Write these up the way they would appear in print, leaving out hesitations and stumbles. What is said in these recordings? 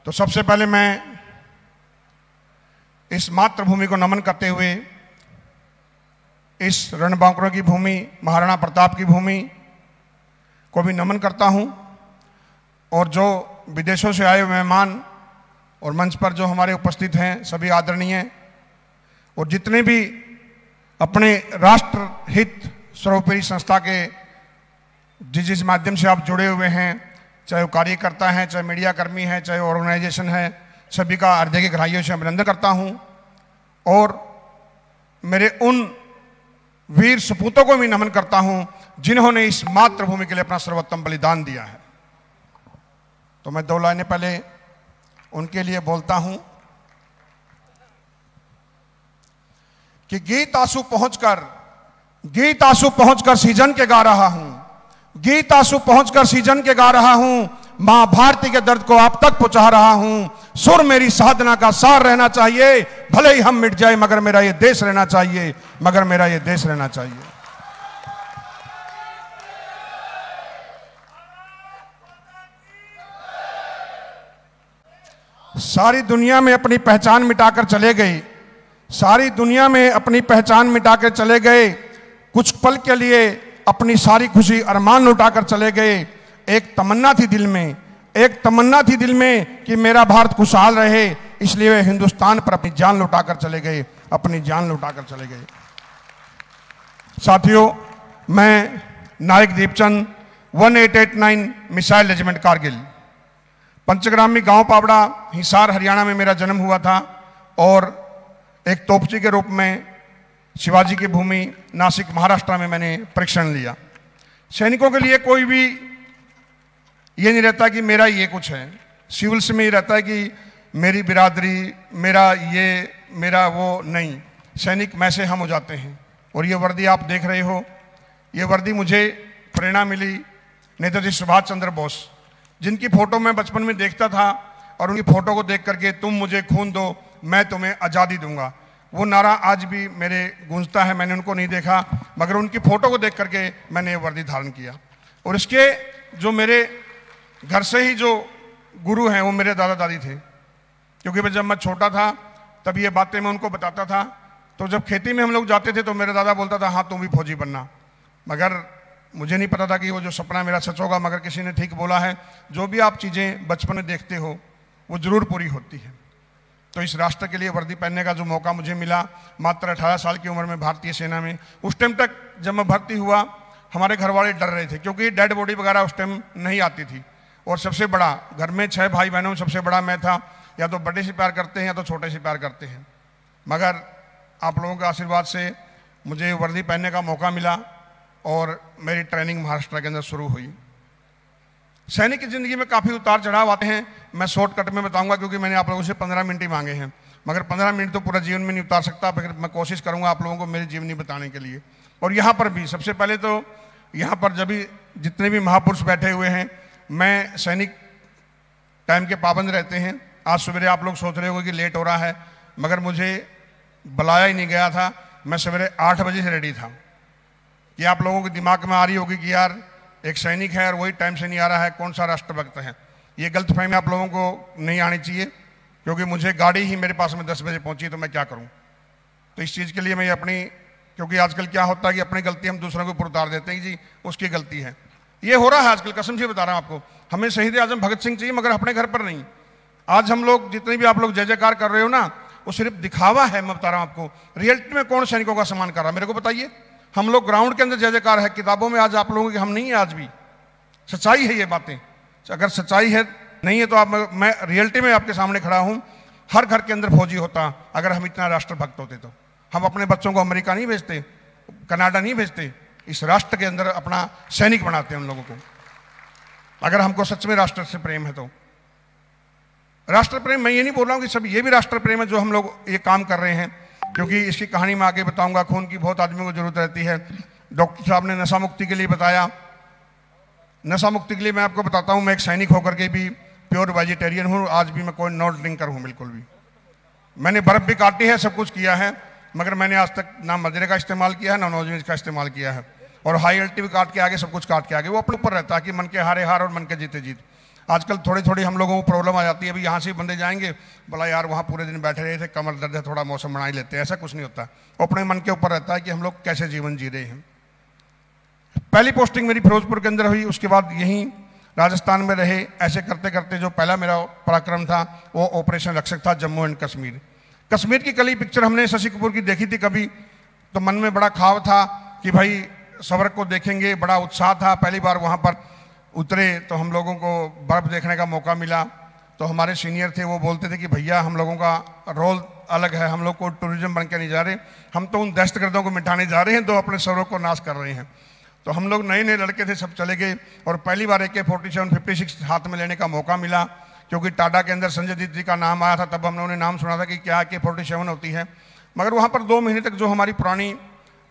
तो सबसे पहले मैं इस मातृभूमि को नमन करते हुए इस रणबांकुरों की भूमि, महाराणा प्रताप की भूमि को भी नमन करता हूं। और जो विदेशों से आए हुए मेहमान और मंच पर जो हमारे उपस्थित हैं सभी आदरणीय, और जितने भी अपने राष्ट्र हित सर्वोपरि संस्था के जिस माध्यम से आप जुड़े हुए हैं, चाहे वो कार्यकर्ता हैं, चाहे मीडिया कर्मी हैं, चाहे ऑर्गेनाइजेशन है, सभी का हृदय की गहराइयों से अभिनंदन करता हूं। और मेरे उन वीर सपूतों को भी नमन करता हूं जिन्होंने इस मातृभूमि के लिए अपना सर्वोत्तम बलिदान दिया है। तो मैं 2 लाइनें पहले उनके लिए बोलता हूं कि गीत आंसू पहुंचकर सीजन के गा रहा हूं, गीत आंसू पहुंचकर सीजन के गा रहा हूं, मां भारती के दर्द को आप तक पहुंचा रहा हूं। सुर मेरी साधना का सार रहना चाहिए, भले ही हम मिट जाए मगर मेरा ये देश रहना चाहिए, मगर मेरा ये देश रहना चाहिए। सारी दुनिया में अपनी पहचान मिटाकर चले गए, सारी दुनिया में अपनी पहचान मिटाकर चले गए, कुछ पल के लिए अपनी सारी खुशी अरमान लुटाकर चले गए। एक तमन्ना थी दिल में, एक तमन्ना थी दिल में कि मेरा भारत खुशहाल रहे, इसलिए वे हिंदुस्तान पर अपनी जान लुटाकर चले गए, अपनी जान लुटाकर चले गए। साथियों, मैं नायक दीपचंद 1889 मिसाइल रेजिमेंट कारगिल, पंचग्रामी गांव पावड़ा, हिसार हरियाणा में मेरा जन्म हुआ था और एक तोपची के रूप में शिवाजी की भूमि नासिक महाराष्ट्र में मैंने परीक्षण लिया। सैनिकों के लिए कोई भी ये नहीं रहता कि मेरा ये कुछ है, सिविल्स में ही रहता है कि मेरी बिरादरी, मेरा ये, मेरा वो, नहीं। सैनिक में से हम हो जाते हैं। और ये वर्दी आप देख रहे हो, ये वर्दी मुझे प्रेरणा मिली नेताजी सुभाष चंद्र बोस, जिनकी फोटो मैं बचपन में देखता था और उनकी फोटो को देख करके तुम मुझे खून दो मैं तुम्हें आज़ादी दूंगा, वो नारा आज भी मेरे गूंजता है। मैंने उनको नहीं देखा मगर उनकी फोटो को देख करके मैंने ये वर्दी धारण किया। और इसके जो मेरे घर से ही जो गुरु हैं वो मेरे दादा दादी थे, क्योंकि जब मैं छोटा था तब ये बातें मैं उनको बताता था। तो जब खेती में हम लोग जाते थे तो मेरा दादा बोलता था हाँ तुम भी फौजी बनना, मगर मुझे नहीं पता था कि वो जो सपना मेरा सच होगा। मगर किसी ने ठीक बोला है, जो भी आप चीज़ें बचपन में देखते हो वो जरूर पूरी होती है। तो इस राष्ट्र के लिए वर्दी पहनने का जो मौका मुझे मिला मात्र 18 साल की उम्र में भारतीय सेना में, उस टाइम तक जब मैं भर्ती हुआ हमारे घर वाले डर रहे थे, क्योंकि डेड बॉडी वगैरह उस टाइम नहीं आती थी। और सबसे बड़ा, घर में 6 भाई बहनों में सबसे बड़ा मैं था। या तो बड़े से प्यार करते हैं या तो छोटे से प्यार करते हैं। मगर आप लोगों के आशीर्वाद से मुझे वर्दी पहनने का मौका मिला और मेरी ट्रेनिंग महाराष्ट्र के अंदर शुरू हुई। सैनिक की ज़िंदगी में काफ़ी उतार चढ़ाव आते हैं, मैं शॉर्टकट में बताऊंगा क्योंकि मैंने आप लोगों से 15 मिनट ही मांगे हैं। मगर 15 मिनट तो पूरा जीवन में नहीं उतार सकता, फिर मैं कोशिश करूंगा आप लोगों को मेरी जीवनी बताने के लिए। और यहाँ पर भी सबसे पहले तो यहाँ पर जब भी जितने भी महापुरुष बैठे हुए हैं, मैं सैनिक टाइम के पाबंद रहते हैं। आज सवेरे आप लोग सोच रहे होंगे कि लेट हो रहा है, मगर मुझे बुलाया ही नहीं गया था। मैं सवेरे 8 बजे से रेडी था। कि आप लोगों के दिमाग में आ रही होगी कि यार एक सैनिक है और वही टाइम से नहीं आ रहा है, कौन सा राष्ट्रभक्त है। ये गलतफहमी आप लोगों को नहीं आनी चाहिए, क्योंकि मुझे गाड़ी ही मेरे पास में 10 बजे पहुंची तो मैं क्या करूं। तो इस चीज़ के लिए मैं अपनी, क्योंकि आजकल क्या होता है कि अपनी गलती हम दूसरों के ऊपर उतार देते हैं कि जी उसकी गलती है। ये हो रहा है आजकल, कसम से बता रहा हूं आपको। हमें शहीद आजम भगत सिंह चाहिए मगर अपने घर पर नहीं। आज हम लोग जितने भी आप लोग जय जयकार कर रहे हो ना, वो सिर्फ दिखावा है। मैं बता रहा हूं आपको, रियलिटी में कौन सैनिकों का सम्मान कर रहा है मेरे को बताइए। हम लोग ग्राउंड के अंदर जय जयकार है, किताबों में आज आप लोगों की हम नहीं है। आज भी सच्चाई है ये बातें। अगर सच्चाई है नहीं है तो आप, मैं रियलिटी में आपके सामने खड़ा हूं। हर घर के अंदर फौजी होता अगर हम इतना राष्ट्रभक्त होते तो। हम अपने बच्चों को अमेरिका नहीं भेजते, कनाडा नहीं भेजते, इस राष्ट्र के अंदर अपना सैनिक बनाते हैं उन लोगों को। अगर हमको सच में राष्ट्र से प्रेम है तो। राष्ट्र प्रेम, मैं ये नहीं बोल रहा हूँ कि सब ये भी राष्ट्र प्रेम है जो हम लोग ये काम कर रहे हैं, क्योंकि इसकी कहानी मैं आगे बताऊंगा। खून की बहुत आदमियों को जरूरत रहती है। डॉक्टर साहब ने नशा मुक्ति के लिए बताया। नशा मुक्ति के लिए मैं आपको बताता हूँ, मैं एक सैनिक होकर के भी प्योर वेजिटेरियन हूँ। आज भी मैं कोई नॉट ड्रिंकर हूँ बिल्कुल भी। मैंने बर्फ भी काटी है, सब कुछ किया है, मगर मैंने आज तक ना मदिरे का इस्तेमाल किया है ना नॉनवेज का इस्तेमाल किया है। और हाई एल्टी भी काट के आगे, सब कुछ काट के आगे। वो अपने ऊपर रहता है कि मन के हारे हार और मन के जीते जीत। आजकल थोड़ी थोड़ी हम लोगों को प्रॉब्लम आ जाती है, अभी यहाँ से बंदे जाएंगे, बोला यार वहाँ पूरे दिन बैठे रहे थे, कमर दर्द है, थोड़ा मौसम बना ही लेते हैं। ऐसा कुछ नहीं होता, अपने मन के ऊपर रहता है कि हम लोग कैसे जीवन जी रहे हैं। पहली पोस्टिंग मेरी फिरोजपुर के अंदर हुई, उसके बाद यहीं राजस्थान में रहे। ऐसे करते करते जो पहला मेरा पराक्रम था वो ऑपरेशन रक्षक था, जम्मू एंड कश्मीर। कश्मीर की कली पिक्चर हमने शशि कपूर की देखी थी कभी, तो मन में बड़ा ख्वाब था कि भाई स्वर्ग को देखेंगे, बड़ा उत्साह था। पहली बार वहाँ पर उतरे तो हम लोगों को बर्फ़ देखने का मौका मिला। तो हमारे सीनियर थे, वो बोलते थे कि भैया हम लोगों का रोल अलग है, हम लोग को टूरिज्म बन के नहीं जा रहे, हम तो उन दहशतगर्दों को मिटाने जा रहे हैं जो अपने सर्वों को नाश कर रहे हैं। तो हम लोग नए नए लड़के थे, सब चले गए और पहली बार AK-47 56 हाथ में लेने का मौका मिला, क्योंकि टाटा के अंदर संजय दत्त जी का नाम आया था, तब हम लोगों ने नाम सुना था कि क्या AK-47 होती है। मगर वहाँ पर 2 महीने तक जो हमारी पुरानी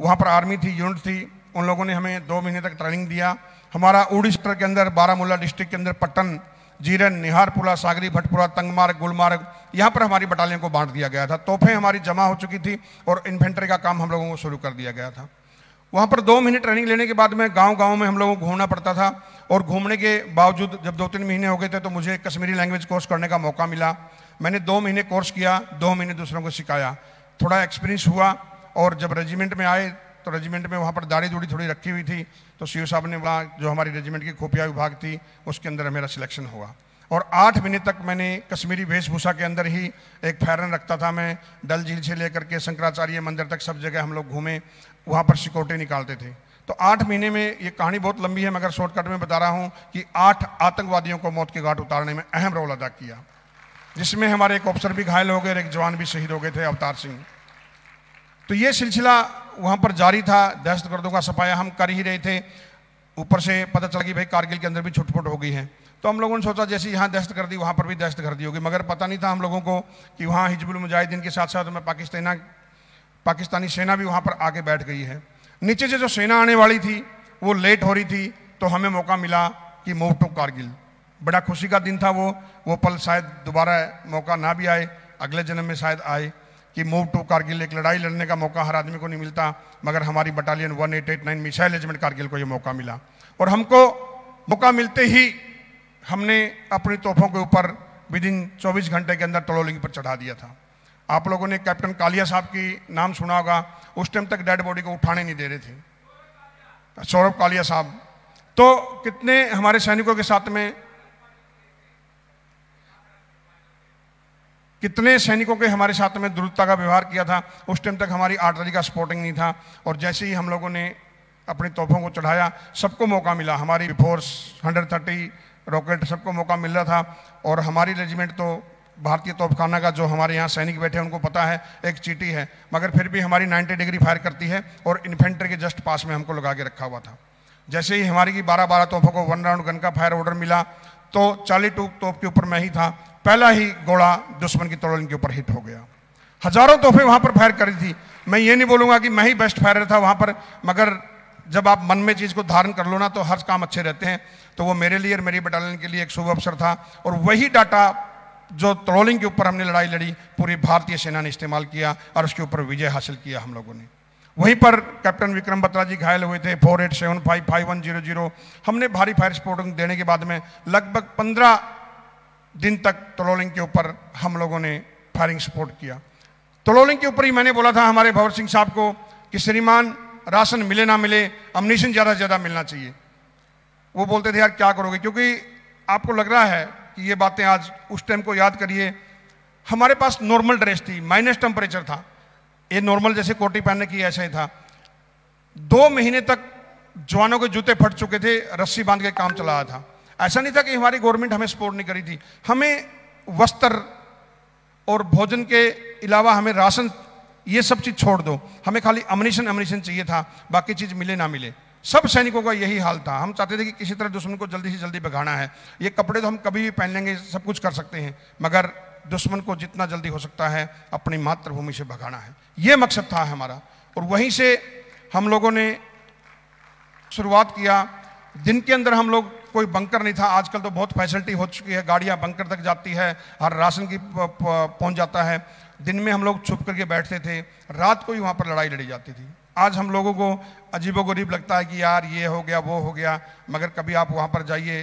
वहाँ पर आर्मी थी, यूनिट थी, उन लोगों ने हमें 2 महीने तक ट्रेनिंग दिया। हमारा उड़ी सेक्टर के अंदर बारामूला डिस्ट्रिक्ट के अंदर पट्टन, जीरन, निहारपुरा, सागरी, भटपुरा, तंगमार्ग, गुलमार्ग, यहाँ पर हमारी बटालियन को बांट दिया गया था। तोहफें हमारी जमा हो चुकी थी और इन्फेंट्री का काम हम लोगों को शुरू कर दिया गया था। वहाँ पर 2 महीने ट्रेनिंग लेने के बाद में गांव-गांव में हम लोगों को घूमना पड़ता था, और घूमने के बावजूद जब 2-3 महीने हो गए थे तो मुझे कश्मीरी लैंग्वेज कोर्स करने का मौका मिला। मैंने 2 महीने कोर्स किया, 2 महीने दूसरों को सिखाया, थोड़ा एक्सपीरियंस हुआ। और जब रेजिमेंट में आए तो रेजिमेंट में वहाँ पर दाढ़ी दूढ़ी थोड़ी रखी हुई थी, तो सीओ साहब ने बोला, जो हमारी रेजिमेंट की खुफिया विभाग थी उसके अंदर मेरा सिलेक्शन हुआ। और 8 महीने तक मैंने कश्मीरी वेशभूषा के अंदर ही एक फैरन रखता था। मैं डल झील से लेकर के शंकराचार्य मंदिर तक सब जगह हम लोग घूमे, वहाँ पर सिक्योरिटी निकालते थे। तो 8 महीने में, ये कहानी बहुत लंबी है मगर शॉर्टकट में बता रहा हूँ, कि 8 आतंकवादियों को मौत के घाट उतारने में अहम रोल अदा किया, जिसमें हमारे एक ऑफिसर भी घायल हो गए और एक जवान भी शहीद हो गए थे, अवतार सिंह। तो ये सिलसिला वहाँ पर जारी था, दहशतगर्दों का सफाया हम कर ही रहे थे। ऊपर से पता चला कि भाई कारगिल के अंदर भी छुटपुट हो गई है, तो हम लोगों ने सोचा जैसे यहाँ दहशतगर्दी वहाँ पर भी दहशतगर्दी होगी। मगर पता नहीं था हम लोगों को कि वहाँ हिजबुल मुजाहिदीन के साथ साथ में पाकिस्तानी सेना भी वहाँ पर आके बैठ गई है। नीचे से जो सेना आने वाली थी वो लेट हो रही थी, तो हमें मौका मिला कि मूव टू कारगिल। बड़ा खुशी का दिन था वो पल शायद दोबारा मौका ना भी आए, अगले जन्म में शायद आए, कि मूव टू कारगिल। एक लड़ाई लड़ने का मौका हर आदमी को नहीं मिलता, मगर हमारी बटालियन 1889 मिसाइल रेजिमेंट कारगिल को ये मौका मिला। और हमको मौका मिलते ही हमने अपनी तोपों के ऊपर विदिन 24 घंटे के अंदर तलोलिंग पर चढ़ा दिया था। आप लोगों ने कैप्टन कालिया साहब की नाम सुना होगा, उस टाइम तक डेड बॉडी को उठाने नहीं दे रहे थे, सौरभ कालिया साहब। तो कितने हमारे सैनिकों के साथ में, कितने सैनिकों के हमारे साथ में द्रुतता का व्यवहार किया था। उस टाइम तक हमारी आर्टलरी का सपोर्टिंग नहीं था, और जैसे ही हम लोगों ने अपनी तोपों को चढ़ाया, सबको मौका मिला। हमारी फोर्स 130 रॉकेट, सबको मौका मिल रहा था। और हमारी रेजिमेंट तो भारतीय तोपखाना का, जो हमारे यहाँ सैनिक बैठे हैं उनको पता है, एक चीटी है, मगर फिर भी हमारी 90 डिग्री फायर करती है, और इन्फेंट्री के जस्ट पास में हमको लगा के रखा हुआ था। जैसे ही हमारी की 12 तोपों को 1 राउंड गन का फायर ऑर्डर मिला, तो 42 तोप के ऊपर मैं ही था। पहला ही गोला दुश्मन की तलोलिंग के ऊपर हिट हो गया। हजारों तोहफे वहां पर फायर करी थी। मैं ये नहीं बोलूंगा कि मैं ही बेस्ट फायरर था वहां पर, मगर जब आप मन में चीज को धारण कर लो ना, तो हर काम अच्छे रहते हैं। तो वो मेरे लिए और मेरी बटालियन के लिए एक शुभ अवसर था। और वही डाटा जो तलोलिंग के ऊपर हमने लड़ाई लड़ी, पूरी भारतीय सेना ने इस्तेमाल किया और उसके ऊपर विजय हासिल किया हम लोगों ने। वहीं पर कैप्टन विक्रम बत्रा जी घायल हुए थे। 48755100 हमने भारी फायर सपोर्टिंग देने के बाद में लगभग 15 दिन तक तलोलिंग के ऊपर हम लोगों ने फायरिंग सपोर्ट किया। तलोलिंग के ऊपर ही मैंने बोला था हमारे भवर सिंह साहब को कि श्रीमान, राशन मिले ना मिले, अम्युनिशन ज़्यादा से ज़्यादा मिलना चाहिए। वो बोलते थे यार क्या करोगे, क्योंकि आपको लग रहा है कि ये बातें आज, उस टाइम को याद करिए, हमारे पास नॉर्मल ड्रेस थी, माइनस टेम्परेचर था, ये नॉर्मल जैसे कोटी पहनने की ऐसा ही था। 2 महीने तक जवानों के जूते फट चुके थे, रस्सी बांध के काम चला रहा था। ऐसा नहीं था कि हमारी गवर्नमेंट हमें सपोर्ट नहीं करी थी, हमें वस्त्र और भोजन के अलावा हमें राशन, ये सब चीज़ छोड़ दो, हमें खाली अम्युनिशन चाहिए था, बाकी चीज़ मिले ना मिले। सब सैनिकों का यही हाल था। हम चाहते थे कि किसी तरह दुश्मन को जल्दी से जल्दी भगाना है। ये कपड़े तो हम कभी भी पहन लेंगे, सब कुछ कर सकते हैं, मगर दुश्मन को जितना जल्दी हो सकता है अपनी मातृभूमि से भगाना है, ये मकसद था हमारा। और वहीं से हम लोगों ने शुरुआत किया। दिन के अंदर हम लोग, कोई बंकर नहीं था, आजकल तो बहुत फैसिलिटी हो चुकी है, गाड़ियां बंकर तक जाती है, हर राशन की पहुंच जाता है। दिन में हम लोग छुप करके बैठते थे, रात को ही वहाँ पर लड़ाई लड़ी जाती थी। आज हम लोगों को अजीबोगरीब लगता है कि यार ये हो गया वो हो गया, मगर कभी आप वहाँ पर जाइए,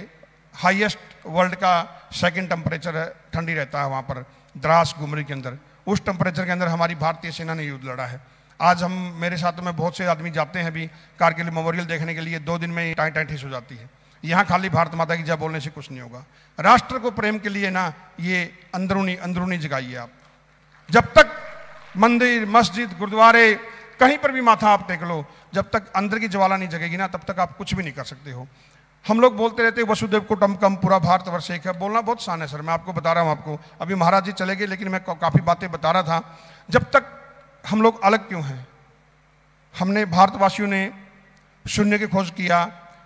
हाईएस्ट वर्ल्ड का सेकंड टेम्परेचर है, ठंडी रहता है वहाँ पर द्रास गुमरी के अंदर। उस टेम्परेचर के अंदर हमारी भारतीय सेना ने युद्ध लड़ा है। आज हम मेरे साथ में बहुत से आदमी जाते हैं अभी कारगिल मेमोरियल देखने के लिए, 2 दिन में टाइटिस हो जाती है। यहाँ खाली भारत माता की जय बोलने से कुछ नहीं होगा। राष्ट्र को प्रेम के लिए ना ये अंदरूनी जगाइए आप। जब तक मंदिर मस्जिद गुरुद्वारे कहीं पर भी माथा आप टेक लो, जब तक अंदर की ज्वाला नहीं जगेगी ना तब तक आप कुछ भी नहीं कर सकते हो। हम लोग बोलते रहते हैं वसुदेव कुटुंबकम, पूरा भारतवर्ष एक है। बोलना बहुत आसान है सर, मैं आपको बता रहा हूँ। आपको अभी महाराज जी चले गए लेकिन मैं काफ़ी बातें बता रहा था। जब तक हम लोग अलग क्यों हैं? हमने भारतवासियों ने शून्य की खोज किया,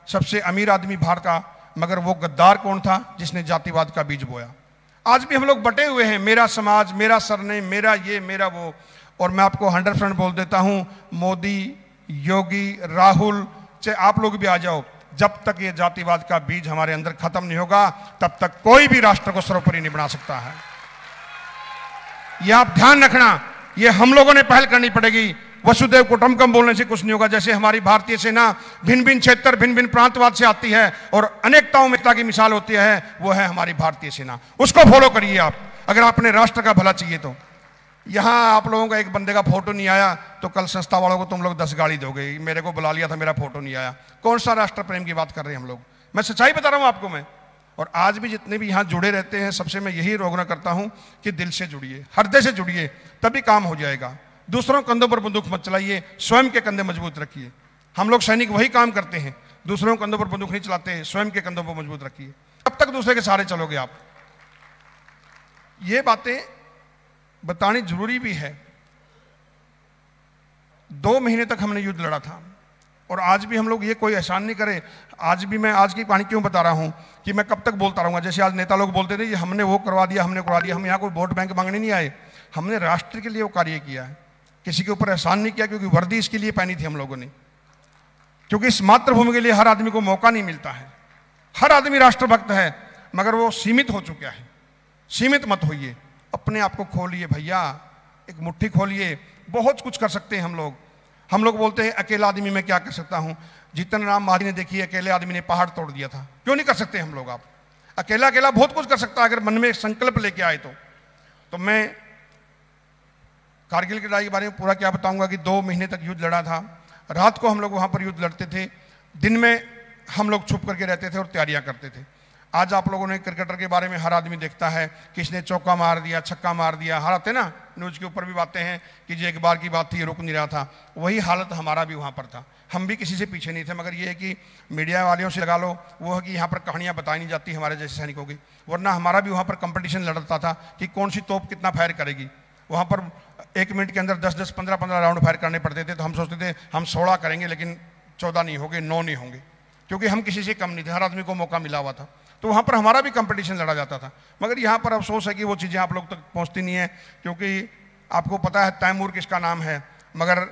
सबसे अमीर आदमी भारत का, मगर वो गद्दार कौन था जिसने जातिवाद का बीज बोया? आज भी हम लोग बटे हुए हैं, मेरा समाज, मेरा सरनेम, मेरा ये, मेरा वो। और मैं आपको 100% बोल देता हूं, मोदी, योगी, राहुल, चाहे आप लोग भी आ जाओ, जब तक ये जातिवाद का बीज हमारे अंदर खत्म नहीं होगा तब तक कोई भी राष्ट्र को सर्वोपरि नहीं बना सकता है। ये आप ध्यान रखना, ये हम लोगों ने पहल करनी पड़ेगी। वसुदेव कुटुंबकम बोलने से कुछ नहीं होगा। जैसे हमारी भारतीय सेना भिन्न भिन्न क्षेत्र, भिन्न भिन्न प्रांतवाद से आती है और अनेकताओं में एकता की मिसाल होती है, वो है हमारी भारतीय सेना। उसको फॉलो करिए आप, अगर अपने राष्ट्र का भला चाहिए तो। यहाँ आप लोगों का एक बंदे का फोटो नहीं आया तो कल संस्था वालों को तुम लोग 10 गाली दोगे। मेरे को बुला लिया था, मेरा फोटो नहीं आया। कौन सा राष्ट्र प्रेम की बात कर रहे हैं हम लोग? मैं सच्चाई बता रहा हूँ आपको मैं। और आज भी जितने भी यहाँ जुड़े रहते हैं, सबसे मैं यही रोकना करता हूँ कि दिल से जुड़िए, हृदय से जुड़िए, तभी काम हो जाएगा। दूसरों कंधों पर बंदूक मत चलाइए, स्वयं के कंधे मजबूत रखिए। हम लोग सैनिक वही काम करते हैं, दूसरों के कंधों पर बंदूक नहीं चलाते हैं, स्वयं के कंधों पर मजबूत रखिए। कब तक दूसरे के सहारे चलोगे आप? ये बातें बतानी जरूरी भी है। 2 महीने तक हमने युद्ध लड़ा था और आज भी हम लोग ये कोई एहसान नहीं करे। आज भी मैं आज की कहानी क्यों बता रहा हूं कि मैं कब तक बोलता रहूंगा। जैसे आज नेता लोग बोलते थे ये हमने वो करवा दिया, हमने करवा दिया। हम यहाँ कोई वोट बैंक मांगने नहीं आए, हमने राष्ट्र के लिए वो कार्य किया है। किसी के ऊपर एहसान नहीं किया, क्योंकि वर्दी इसके लिए पहनी थी हम लोगों ने, क्योंकि इस मातृभूमि के लिए हर आदमी को मौका नहीं मिलता है। हर आदमी राष्ट्रभक्त है, मगर वो सीमित हो चुका है। सीमित मत होइए, अपने आप को खोलिए भैया, एक मुट्ठी खोलिए। बहुत कुछ कर सकते हैं हम लोग। हम लोग बोलते हैं अकेला आदमी मैं क्या कर सकता हूं। जीतन राम मांझी ने देखिए, अकेले आदमी ने पहाड़ तोड़ दिया था। क्यों नहीं कर सकते हम लोग? आप अकेला अकेला बहुत कुछ कर सकता है अगर मन में एक संकल्प लेके आए तो मैं कारगिल की लड़ाई के बारे में पूरा क्या बताऊंगा कि 2 महीने तक युद्ध लड़ा था। रात को हम लोग वहां पर युद्ध लड़ते थे, दिन में हम लोग छुप करके रहते थे और तैयारियां करते थे। आज आप लोगों ने क्रिकेटर के बारे में हर आदमी देखता है, किसने चौका मार दिया, छक्का मार दिया, हर आते ना न्यूज के ऊपर भी बातें हैं कि जो एक बार की बात थी ये रुक नहीं रहा था। वही हालत हमारा भी वहाँ पर था। हम भी किसी से पीछे नहीं थे, मगर ये है कि मीडिया वालों से लगा लो, वो है कि यहाँ पर कहानियाँ बताई नहीं जाती हमारे जैसे सैनिकों की। वरना हमारा भी वहाँ पर कंपटीशन लड़ता था कि कौन सी तोप कितना फायर करेगी। वहाँ पर 1 मिनट के अंदर 10-10, 15-15 राउंड फायर करने पड़ते थे। तो हम सोचते थे हम 16 करेंगे लेकिन 14 नहीं होंगे, 9 नहीं होंगे, क्योंकि हम किसी से कम नहीं थे, हर आदमी को मौका मिला हुआ था। तो वहाँ पर हमारा भी कंपटीशन लड़ा जाता था। मगर यहाँ पर अफसोस है कि वो चीज़ें आप लोग तक पहुँचती नहीं है, क्योंकि आपको पता है तैमूर किसका नाम है, मगर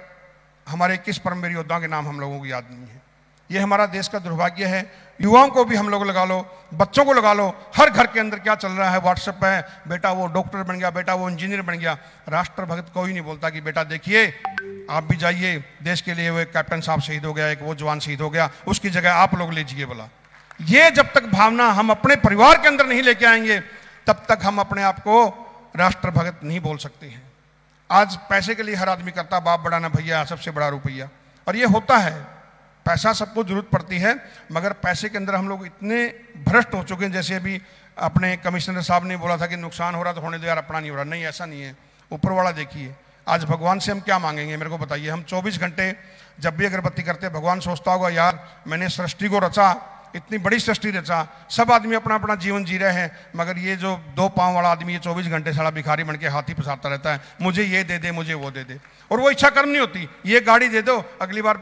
हमारे किस परमवीर योद्धा के नाम हम लोगों को याद नहीं है। ये हमारा देश का दुर्भाग्य है। युवाओं को भी हम लोग लगा लो, बच्चों को लगा लो, हर घर के अंदर क्या चल रहा है व्हाट्सएप पे, बेटा वो डॉक्टर बन गया, बेटा वो इंजीनियर बन गया। राष्ट्रभक्त कोई नहीं बोलता कि बेटा देखिए आप भी जाइए देश के लिए, वो एक कैप्टन साहब शहीद हो गया, एक वो जवान शहीद हो गया, उसकी जगह आप लोग लीजिए। बोला ये जब तक भावना हम अपने परिवार के अंदर नहीं लेके आएंगे तब तक हम अपने आप को राष्ट्रभक्त नहीं बोल सकते हैं। आज पैसे के लिए हर आदमी करता बाप बड़ा ना भैया, सबसे बड़ा रुपया, और ये होता है। पैसा सबको जरूरत पड़ती है, मगर पैसे के अंदर हम लोग इतने भ्रष्ट हो चुके हैं। जैसे अभी अपने कमिश्नर साहब ने बोला था कि नुकसान हो रहा तो होने दो यार, अपना नहीं हो रहा। नहीं, ऐसा नहीं है, ऊपर वाला देखिए। आज भगवान से हम क्या मांगेंगे मेरे को बताइए? हम 24 घंटे जब भी अगरबत्ती करते हैं, भगवान सोचता होगा यार मैंने सृष्टि को रचा, इतनी बड़ी सृष्टि रचा, सब आदमी अपना अपना जीवन जी रहे हैं, मगर ये जो 2 पाँव वाला आदमी ये 24 घंटे साला भिखारी बन के हाथी पसारता रहता है, मुझे ये दे दे, मुझे वो दे दे। और वो इच्छा कर्म नहीं होती। ये गाड़ी दे दो, अगली बार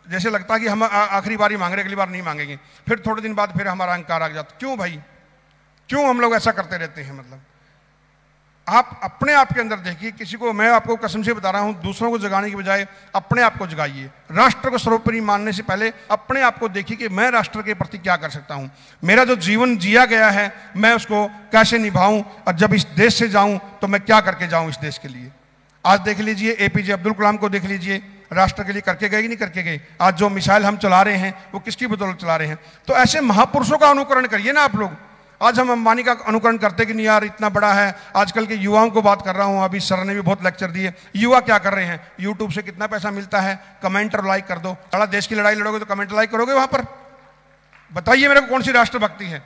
जैसे लगता है कि हम आखिरी बारी मांग रहे, अगली बार नहीं मांगेंगे। फिर थोड़े दिन बाद फिर हमारा अहंकार आ जाता। क्यों भाई, क्यों हम लोग ऐसा करते रहते हैं? मतलब आप अपने आप के अंदर देखिए। किसी को, मैं आपको कसम से बता रहा हूं, दूसरों को जगाने की बजाय अपने आप को जगाइए। राष्ट्र को सर्वोपरि मानने से पहले अपने आप को देखिए कि मैं राष्ट्र के प्रति क्या कर सकता हूं। मेरा जो जीवन जिया गया है मैं उसको कैसे निभाऊं, और जब इस देश से जाऊं तो मैं क्या करके जाऊं इस देश के लिए। आज देख लीजिए APJ अब्दुल कलाम को देख लीजिए, राष्ट्र के लिए करके गए कि नहीं करके गए? आज जो मिसाइल हम चला रहे हैं वो किसकी बदौलत चला रहे हैं? तो ऐसे महापुरुषों का अनुकरण करिए ना आप लोग। आज हम अंबानी का अनुकरण करते कि नहीं यार इतना बड़ा है। आजकल के युवाओं को बात कर रहा हूं, अभी सर ने भी बहुत लेक्चर दिए। युवा क्या कर रहे हैं? यूट्यूब से कितना पैसा मिलता है, कमेंट और लाइक कर दो। सारा देश की लड़ाई लड़ोगे तो कमेंट लाइक करोगे वहां पर? बताइए मेरे को कौन सी राष्ट्रभक्ति है?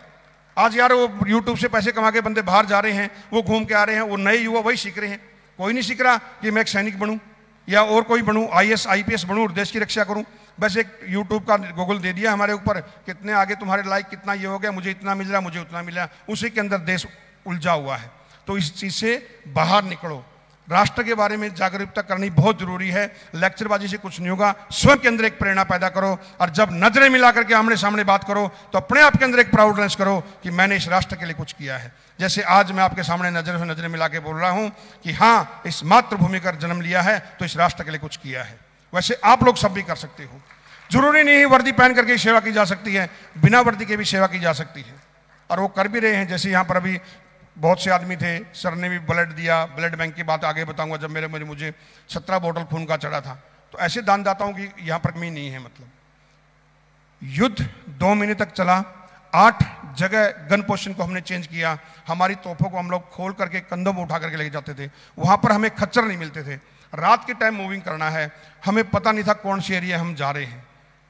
आज यार वो यूट्यूब से पैसे कमा के बंदे बाहर जा रहे हैं, वो घूम के आ रहे हैं, वो नए युवा वही सीख रहे हैं। कोई नहीं सीख रहा कि मैं एक सैनिक बनूं या और कोई बनूं, IAS IPS बनूं और देश की रक्षा करूं। बस एक यूट्यूब का गूगल दे दिया हमारे ऊपर, कितने आगे तुम्हारे लाइक, कितना ये हो गया, मुझे इतना मिल रहा, मुझे उतना मिल रहा, उसी के अंदर देश उलझा हुआ है। तो इस चीज़ से बाहर निकलो। राष्ट्र के बारे में जागरूकता करनी बहुत जरूरी है। लेक्चरबाजी से कुछ नहीं होगा। स्वयं के अंदर एक प्रेरणा पैदा करो, और जब नजरें मिला करके आमने सामने बात करो तो अपने आप के अंदर एक प्राउडनेस करो कि मैंने इस राष्ट्र के लिए कुछ किया है। जैसे आज मैं आपके सामने नजरों से नजरें मिला के बोल रहा हूं कि हाँ, इस मातृभूमि का जन्म लिया है तो इस राष्ट्र के लिए कुछ किया है। वैसे आप लोग सब भी कर सकते हो। जरूरी नहीं वर्दी पहन करके सेवा की जा सकती है, बिना वर्दी के भी सेवा की जा सकती है, और वो कर भी रहे हैं। जैसे यहाँ पर अभी बहुत से आदमी थे, सर ने भी ब्लड दिया। ब्लड बैंक की बात आगे बताऊंगा। जब मुझे 17 बोतल खून का चढ़ा था, तो ऐसे दानदाताओं की यहाँ पर कमी नहीं है। मतलब युद्ध 2 महीने तक चला। 8 जगह गन पोजिशन को हमने चेंज किया। हमारी तोपों को हम लोग खोल करके कंधों में उठा करके लेके जाते थे। वहां पर हमें खच्चर नहीं मिलते थे। रात के टाइम मूविंग करना है, हमें पता नहीं था कौन सी एरिया हम जा रहे हैं,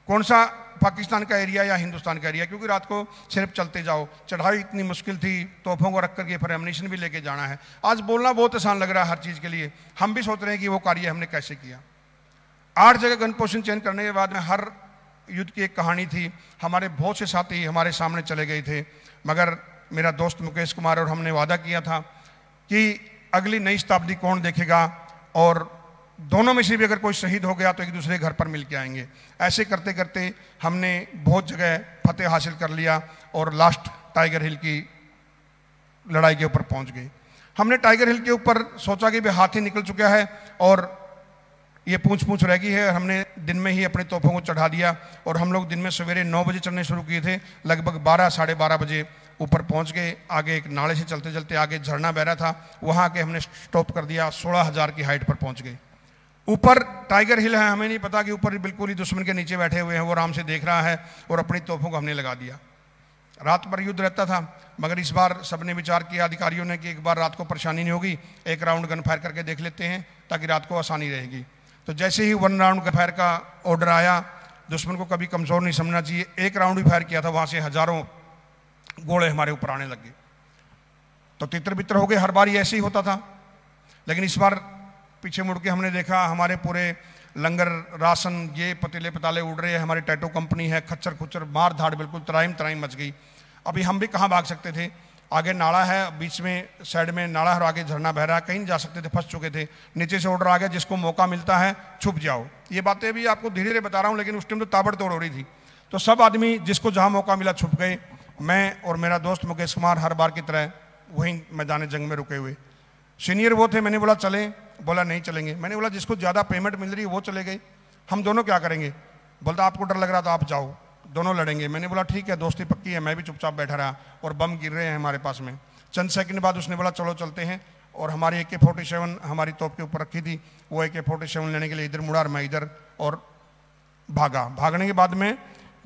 कौन सा पाकिस्तान का एरिया या हिंदुस्तान का एरिया, क्योंकि रात को सिर्फ चलते जाओ। चढ़ाई इतनी मुश्किल थी, तोपों को रख करके फिर एम्यूनिशन भी लेके जाना है। आज बोलना बहुत आसान लग रहा है हर चीज़ के लिए। हम भी सोच रहे हैं कि वो कार्य हमने कैसे किया। 8 जगह गन पोजिशन चेंज करने के बाद में हर युद्ध की एक कहानी थी। हमारे बहुत से साथी हमारे सामने चले गए थे, मगर मेरा दोस्त मुकेश कुमार और हमने वादा किया था कि अगली नई शताब्दी कौन देखेगा, और दोनों में से भी अगर कोई शहीद हो गया तो एक दूसरे घर पर मिल के आएंगे। ऐसे करते करते हमने बहुत जगह फतेह हासिल कर लिया और लास्ट टाइगर हिल की लड़ाई के ऊपर पहुंच गए। हमने टाइगर हिल के ऊपर सोचा कि भाई हाथी निकल चुका है और ये पूंछ रह गई है। हमने दिन में ही अपने तोपों को चढ़ा दिया और हम लोग दिन में सवेरे 9 बजे चढ़ने शुरू किए थे। लगभग 12 साढ़े 12 बजे ऊपर पहुंच गए। आगे एक नाले से चलते चलते आगे झरना बह रहा था, वहाँ आके हमने स्टॉप कर दिया। 16,000 की हाइट पर पहुंच गए। ऊपर टाइगर हिल है, हमें नहीं पता कि ऊपर बिल्कुल ही दुश्मन के नीचे बैठे हुए हैं, वो आराम से देख रहा है और अपनी तोपों को हमने लगा दिया। रात भर युद्ध रहता था, मगर इस बार सबने विचार किया अधिकारियों ने कि एक बार रात को परेशानी नहीं होगी, एक राउंड गन फायर करके देख लेते हैं ताकि रात को आसानी रहेगी। तो जैसे ही 1 राउंड फायर का ऑर्डर आया, दुश्मन को कभी कमज़ोर नहीं समझना चाहिए। 1 राउंड भी फायर किया था, वहाँ से हज़ारों गोले हमारे ऊपर आने लग गए। तो तितर बितर हो गए। हर बार ये ऐसे ही होता था, लेकिन इस बार पीछे मुड़ के हमने देखा हमारे पूरे लंगर राशन ये पतीले पताले उड़ रहे हैं। हमारी टैटू कंपनी है, खच्चर खुच्चर मार धाड़ बिल्कुल तराइम तराइम मच गई। अभी हम भी कहाँ भाग सकते थे, आगे नाला है, बीच में साइड में नाला और आगे झरना बह रहा है, कहीं नहीं जा सकते थे, फंस चुके थे। नीचे से ऑर्डर आ गया जिसको मौका मिलता है छुप जाओ। ये बातें भी आपको धीरे धीरे बता रहा हूँ, लेकिन उस टाइम तो ताबड़तोड़ हो रही थी। तो सब आदमी जिसको जहाँ मौका मिला छुप गए। मैं और मेरा दोस्त मुकेश कुमार हर बार की तरह वहीं मैदान जंग में रुके हुए। सीनियर वो थे, मैंने बोला चलें, बोला नहीं चलेंगे। मैंने बोला जिसको ज़्यादा पेमेंट मिल रही है वो चले गए, हम दोनों क्या करेंगे? बोलता आपको डर लग रहा तो आप जाओ, दोनों लड़ेंगे। मैंने बोला ठीक है, दोस्ती पक्की है। मैं भी चुपचाप बैठा रहा और बम गिर रहे हैं हमारे पास में। चंद सेकंड बाद उसने बोला चलो चलते हैं, और हमारी AK-47 हमारी तोप के ऊपर रखी थी। वो AK-47 लेने के लिए इधर मुड़ा और मैं इधर, और भागा। भागने के बाद में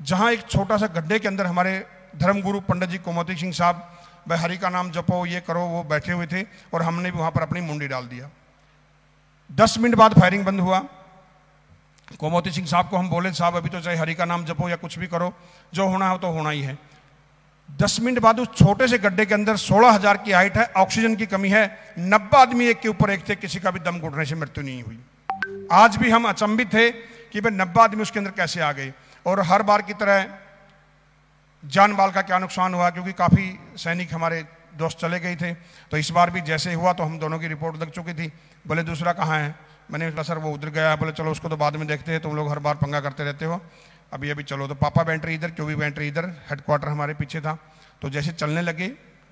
जहाँ एक छोटा सा गड्ढे के अंदर हमारे धर्मगुरु पंडित जी कोमोती सिंह साहब, भाई हरि का नाम जपो ये करो, वो बैठे हुए थे, और हमने भी वहाँ पर अपनी मुंडी डाल दिया। 10 मिनट बाद फायरिंग बंद हुआ। कोमोती सिंह साहब को हम बोले साहब अभी तो चाहे हरि का नाम जपो या कुछ भी करो, जो होना हो तो होना ही है। 10 मिनट बाद उस छोटे से गड्ढे के अंदर 16,000 की हाइट है, ऑक्सीजन की कमी है, 90 आदमी एक के ऊपर एक थे, किसी का भी दम घुटने से मृत्यु नहीं हुई। आज भी हम अचंभित थे कि भाई 90 आदमी उसके अंदर कैसे आ गए। और हर बार की तरह जान माल का क्या नुकसान हुआ, क्योंकि काफ़ी सैनिक हमारे दोस्त चले गए थे। तो इस बार भी जैसे हुआ तो हम दोनों की रिपोर्ट लग चुकी थी। बोले दूसरा कहाँ है? मैंने कहा सर वो उधर गया। बोले चलो उसको तो बाद में देखते हैं, तुम लोग हर बार पंगा करते रहते हो, अभी अभी चलो। तो पापा बेंट्री इधर, क्यों भी बेंट्री इधर, हेडक्वार्टर हमारे पीछे था। तो जैसे चलने लगे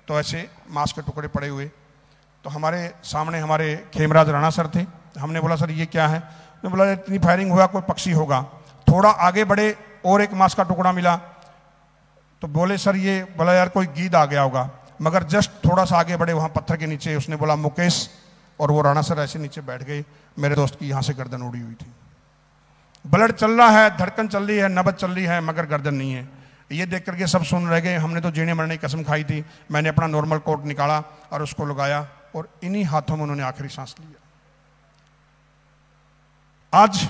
तो ऐसे मांस के टुकड़े पड़े हुए। तो हमारे सामने हमारे खेमराज राणा सर थे। हमने बोला सर ये क्या है? तो बोला इतनी फायरिंग हुआ, कोई पक्षी होगा। थोड़ा आगे बढ़े और एक मांस का टुकड़ा मिला। तो बोले सर ये, बोला यार कोई गीद आ गया होगा। मगर जस्ट थोड़ा सा आगे बढ़े, वहाँ पत्थर के नीचे उसने बोला मुकेश, और वो राणा सर ऐसे नीचे बैठ गए। मेरे दोस्त की यहाँ से गर्दन उड़ी हुई थी। ब्लड चल रहा है, धड़कन चल रही है, नब्ज चल रही है, मगर गर्दन नहीं है। ये देख करके सब सुन रह गए। हमने तो जीने मरने की कसम खाई थी। मैंने अपना नॉर्मल कोट निकाला और उसको लगाया और इन्हीं हाथों में उन्होंने आखिरी सांस लिया। आज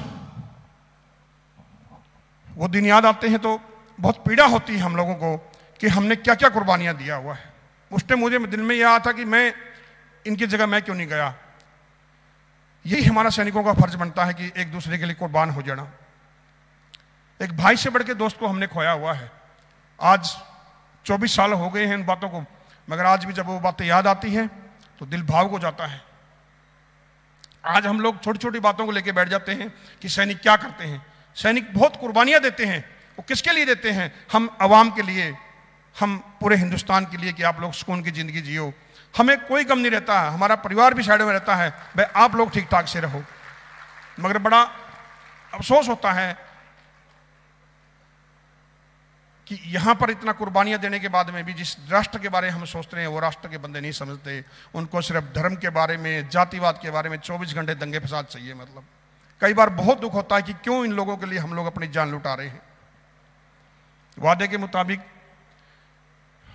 वो दिन याद आते हैं तो बहुत पीड़ा होती है हम लोगों को कि हमने क्या क्या कुर्बानियां दिया हुआ है। उस टाइम मुझे दिल में यह आया था कि मैं इनकी जगह मैं क्यों नहीं गया। यही हमारा सैनिकों का फर्ज बनता है कि एक दूसरे के लिए कुर्बान हो जाना। एक भाई से बढ़ के दोस्त को हमने खोया हुआ है। आज 24 साल हो गए हैं इन बातों को, मगर आज भी जब वो बातें याद आती हैं तो दिल भावुक हो जाता है। आज हम लोग छोटी छोटी बातों को लेकर बैठ जाते हैं कि सैनिक क्या करते हैं। सैनिक बहुत कुर्बानियां देते हैं। वो किसके लिए देते हैं? हम आवाम के लिए, हम पूरे हिंदुस्तान के लिए कि आप लोग सुकून की जिंदगी जियो। हमें कोई गम नहीं रहता है, हमारा परिवार भी साइड में रहता है, भाई आप लोग ठीक ठाक से रहो। मगर बड़ा अफसोस होता है कि यहां पर इतना कुर्बानियां देने के बाद में भी जिस राष्ट्र के बारे में हम सोचते हैं वो राष्ट्र के बंदे नहीं समझते। उनको सिर्फ धर्म के बारे में, जातिवाद के बारे में 24 घंटे दंगे फसाद चाहिए। मतलब कई बार बहुत दुख होता है कि क्यों इन लोगों के लिए हम लोग अपनी जान लुटा रहे हैं। वादे के मुताबिक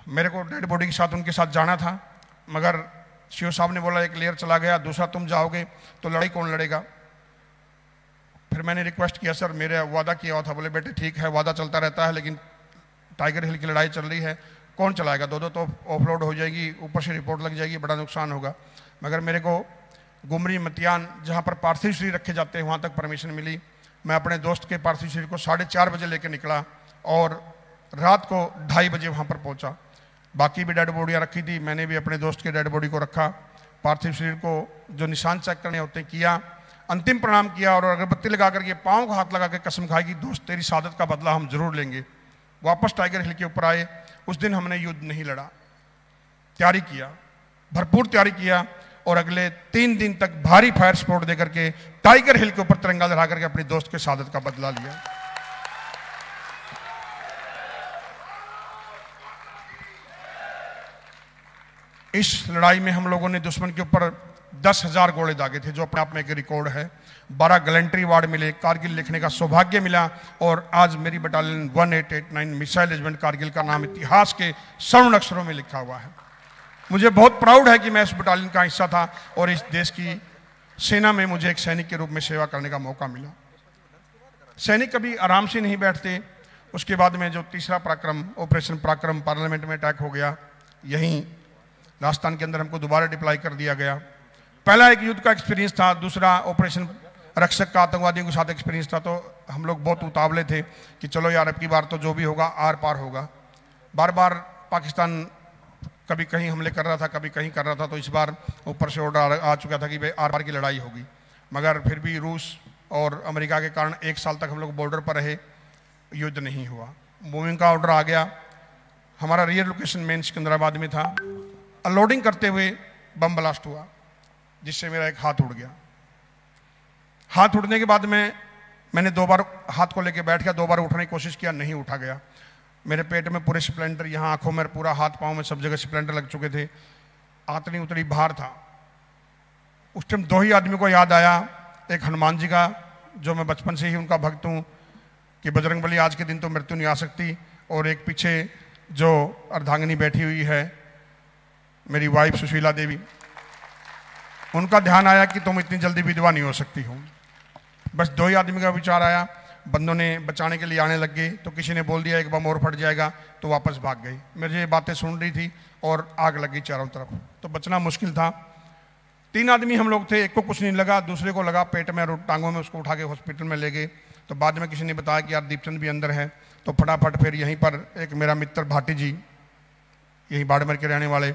मेरे को डेड बॉडी के साथ उनके साथ जाना था, मगर सीओ साहब ने बोला एक लेयर चला गया, दूसरा तुम जाओगे तो लड़ाई कौन लड़ेगा। फिर मैंने रिक्वेस्ट किया, सर मेरा वादा किया हुआ था। बोले बेटे ठीक है, वादा चलता रहता है, लेकिन टाइगर हिल की लड़ाई चल रही है, कौन चलाएगा? दो तो ऑफलोड हो जाएगी, ऊपर से रिपोर्ट लग जाएगी, बड़ा नुकसान होगा। मगर मेरे को गुमरी मतियान जहाँ पर पार्थिव शरीर रखे जाते हैं वहाँ तक परमिशन मिली। मैं अपने दोस्त के पार्थिव शरीर को 4:30 बजे लेकर निकला और रात को 2:30 बजे वहाँ पर पहुँचा। बाकी भी डेड बॉडियाँ रखी थी, मैंने भी अपने दोस्त के डेड बॉडी को रखा। पार्थिव शरीर को जो निशान चेक करने होते किया, अंतिम प्रणाम किया और अगरबत्ती लगा करके पाँव को हाथ लगा के कसम खाई कि दोस्त तेरी शहादत का बदला हम जरूर लेंगे। वापस टाइगर हिल के ऊपर आए। उस दिन हमने युद्ध नहीं लड़ा, तैयारी किया, भरपूर तैयारी किया और अगले 3 दिन तक भारी फायर सपोर्ट देकर के टाइगर हिल के ऊपर तिरंगा लहरा करके अपनी दोस्त के शहादत का बदला लिया। इस लड़ाई में हम लोगों ने दुश्मन के ऊपर 10,000 गोले दागे थे, जो अपने आप में एक रिकॉर्ड है। 12 गैलेंट्री अवार्ड मिले, कारगिल लिखने का सौभाग्य मिला और आज मेरी बटालियन 1889 मिसाइल रेजिमेंट कारगिल का नाम इतिहास के स्वर्ण अक्षरों में लिखा हुआ है। मुझे बहुत प्राउड है कि मैं इस बटालियन का हिस्सा था और इस देश की सेना में मुझे एक सैनिक के रूप में सेवा करने का मौका मिला। सैनिक कभी आराम से नहीं बैठते। उसके बाद में जो तीसरा पराक्रम, ऑपरेशन पराक्रम, पार्लियामेंट में अटैक हो गया, यहीं राजस्थान के अंदर हमको दोबारा डिप्लॉय कर दिया गया। पहला एक युद्ध का एक्सपीरियंस था, दूसरा ऑपरेशन रक्षक का आतंकवादियों के साथ एक्सपीरियंस था। तो हम लोग बहुत उतावले थे कि चलो यार अब की बार तो जो भी होगा आर पार होगा। बार बार पाकिस्तान कभी कहीं हमले कर रहा था, कभी कहीं कर रहा था, तो इस बार ऊपर से ऑर्डर आ चुका था कि भाई आर पार की लड़ाई होगी। मगर फिर भी रूस और अमेरिका के कारण 1 साल तक हम लोग बॉर्डर पर रहे, युद्ध नहीं हुआ। मूविंग का ऑर्डर आ गया। हमारा रियर लोकेशन मेन सिकंदराबाद में था। अनलोडिंग करते हुए बम ब्लास्ट हुआ, जिससे मेरा एक हाथ उड़ गया। हाथ उड़ने के बाद मैंने 2 बार हाथ को लेकर बैठ गया, 2 बार उठने की कोशिश किया, नहीं उठा गया। मेरे पेट में पूरे स्प्लेंडर, यहाँ आंखों में, पूरा हाथ पाँव में सब जगह स्प्लेंडर लग चुके थे। आंतनी उतनी बाहर था। उस टाइम 2 ही आदमी को याद आया, एक हनुमान जी का, जो मैं बचपन से ही उनका भक्त हूँ कि बजरंगबली आज के दिन तो मृत्यु नहीं आ सकती, और एक पीछे जो अर्धांगिनी बैठी हुई है मेरी वाइफ सुशीला देवी, उनका ध्यान आया कि तुम इतनी जल्दी विधवा नहीं हो सकती हो। बस 2 ही आदमी का विचार आया। बंदों ने बचाने के लिए आने लग गए, तो किसी ने बोल दिया एक बम और फट जाएगा, तो वापस भाग गई। मुझे ये बातें सुन रही थी और आग लग गई चारों तरफ, तो बचना मुश्किल था। 3 आदमी हम लोग थे, एक को कुछ नहीं लगा, दूसरे को लगा पेट में और टांगों में, उसको उठा के हॉस्पिटल में ले गए। तो बाद में किसी ने बताया कि यार दीपचंद भी अंदर है, तो फटाफट फिर यहीं पर एक मेरा मित्र भाटी जी, यही बाड़मेर के रहने वाले,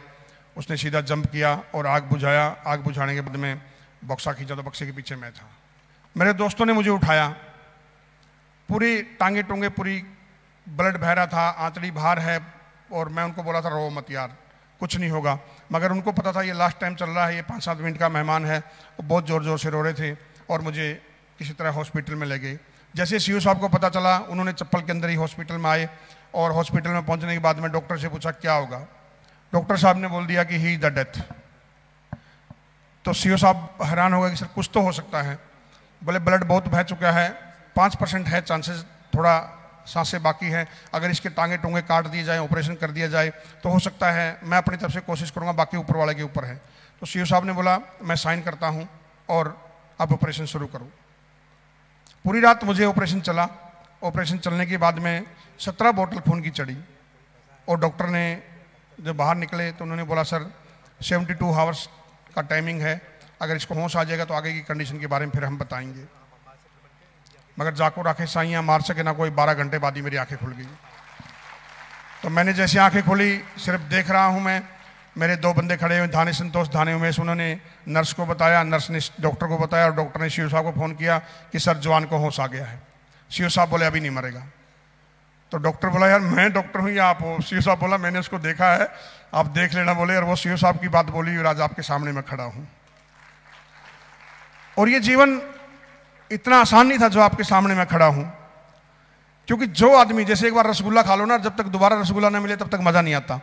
उसने सीधा जंप किया और आग बुझाया। आग बुझाने के बाद में बक्सा खींचा तो बक्से के पीछे मैं था। मेरे दोस्तों ने मुझे उठाया, पूरी टांगे टोंगे पूरी ब्लड बह रहा था, आंतड़ी बाहर है, और मैं उनको बोला था रो मत यार, कुछ नहीं होगा। मगर उनको पता था ये लास्ट टाइम चल रहा है, ये 5-7 मिनट का मेहमान है। वो बहुत ज़ोर ज़ोर से रो रहे थे और मुझे किसी तरह हॉस्पिटल में ले गए। जैसे सीओ साहब को पता चला, उन्होंने चप्पल के अंदर ही हॉस्पिटल में आए, और हॉस्पिटल में पहुंचने के बाद में डॉक्टर से पूछा क्या होगा। डॉक्टर साहब ने बोल दिया कि ही इज द डेथ। तो सीओ साहब हैरान हो गए कि सर कुछ तो हो सकता है। बोले ब्लड बहुत बह चुका है, 5% है चांसेस, थोड़ा सांसें बाकी है। अगर इसके टांगे टूंगे काट दिए जाए, ऑपरेशन कर दिया जाए तो हो सकता है, मैं अपनी तरफ से कोशिश करूँगा, बाकी ऊपर वाले के ऊपर है। तो सीओ साहब ने बोला मैं साइन करता हूँ और अब ऑपरेशन शुरू करूँ। पूरी रात मुझे ऑपरेशन चला। ऑपरेशन चलने के बाद में 17 बोतल खून की चढ़ी और डॉक्टर ने जब बाहर निकले तो उन्होंने बोला सर 72 आवर्स का टाइमिंग है, अगर इसको होश आ जाएगा तो आगे की कंडीशन के बारे में फिर हम बताएंगे। मगर जाको राखे साइयाँ मार सके ना कोई, 12 घंटे बाद ही मेरी आंखें खुल गई। तो मैंने जैसे आंखें खोली, सिर्फ देख रहा हूँ मैं, मेरे 2 बंदे खड़े हुए, धाने संतोष धाने उमेश, उन्होंने नर्स को बताया, नर्स ने डॉक्टर को बताया और डॉक्टर ने सीओ साहब को फ़ोन किया कि सर जवान को होश आ गया है। सीओ साहब बोले अभी नहीं मरेगा। तो डॉक्टर बोला यार मैं डॉक्टर हूँ या आप हो? सीओ साहब बोला मैंने उसको देखा है, आप देख लेना बोले। और वो सीओ साहब की बात बोली और आज आपके सामने मैं खड़ा हूँ। और ये जीवन इतना आसान नहीं था जो आपके सामने मैं खड़ा हूँ, क्योंकि जो आदमी, जैसे एक बार रसगुल्ला खा लो ना, जब तक दोबारा रसगुल्ला ना मिले तब तक मज़ा नहीं आता।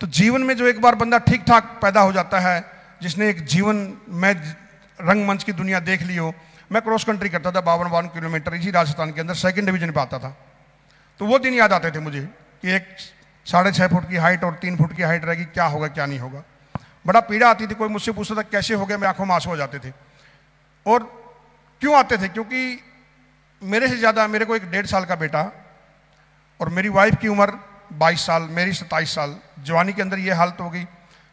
तो जीवन में जो एक बार बंदा ठीक ठाक पैदा हो जाता है, जिसने एक जीवन में रंगमंच की दुनिया देख ली हो। मैं क्रॉस कंट्री करता था 52 किलोमीटर इसी राजस्थान के अंदर, 2nd डिवीजन पे आता था। तो वो दिन याद आते थे मुझे कि एक 6.5 फुट की हाइट और 3 फुट की हाइट रहेगी, क्या होगा क्या नहीं होगा। बड़ा पीड़ा आती थी। कोई मुझसे पूछता था कैसे हो गया, मेरी आंखों में आंसू हो जाते थे। और क्यों आते थे? क्योंकि मेरे से ज़्यादा, मेरे को एक 1.5 साल का बेटा और मेरी वाइफ की उम्र 22 साल, मेरी 27 साल, जवानी के अंदर ये हालत हो गई।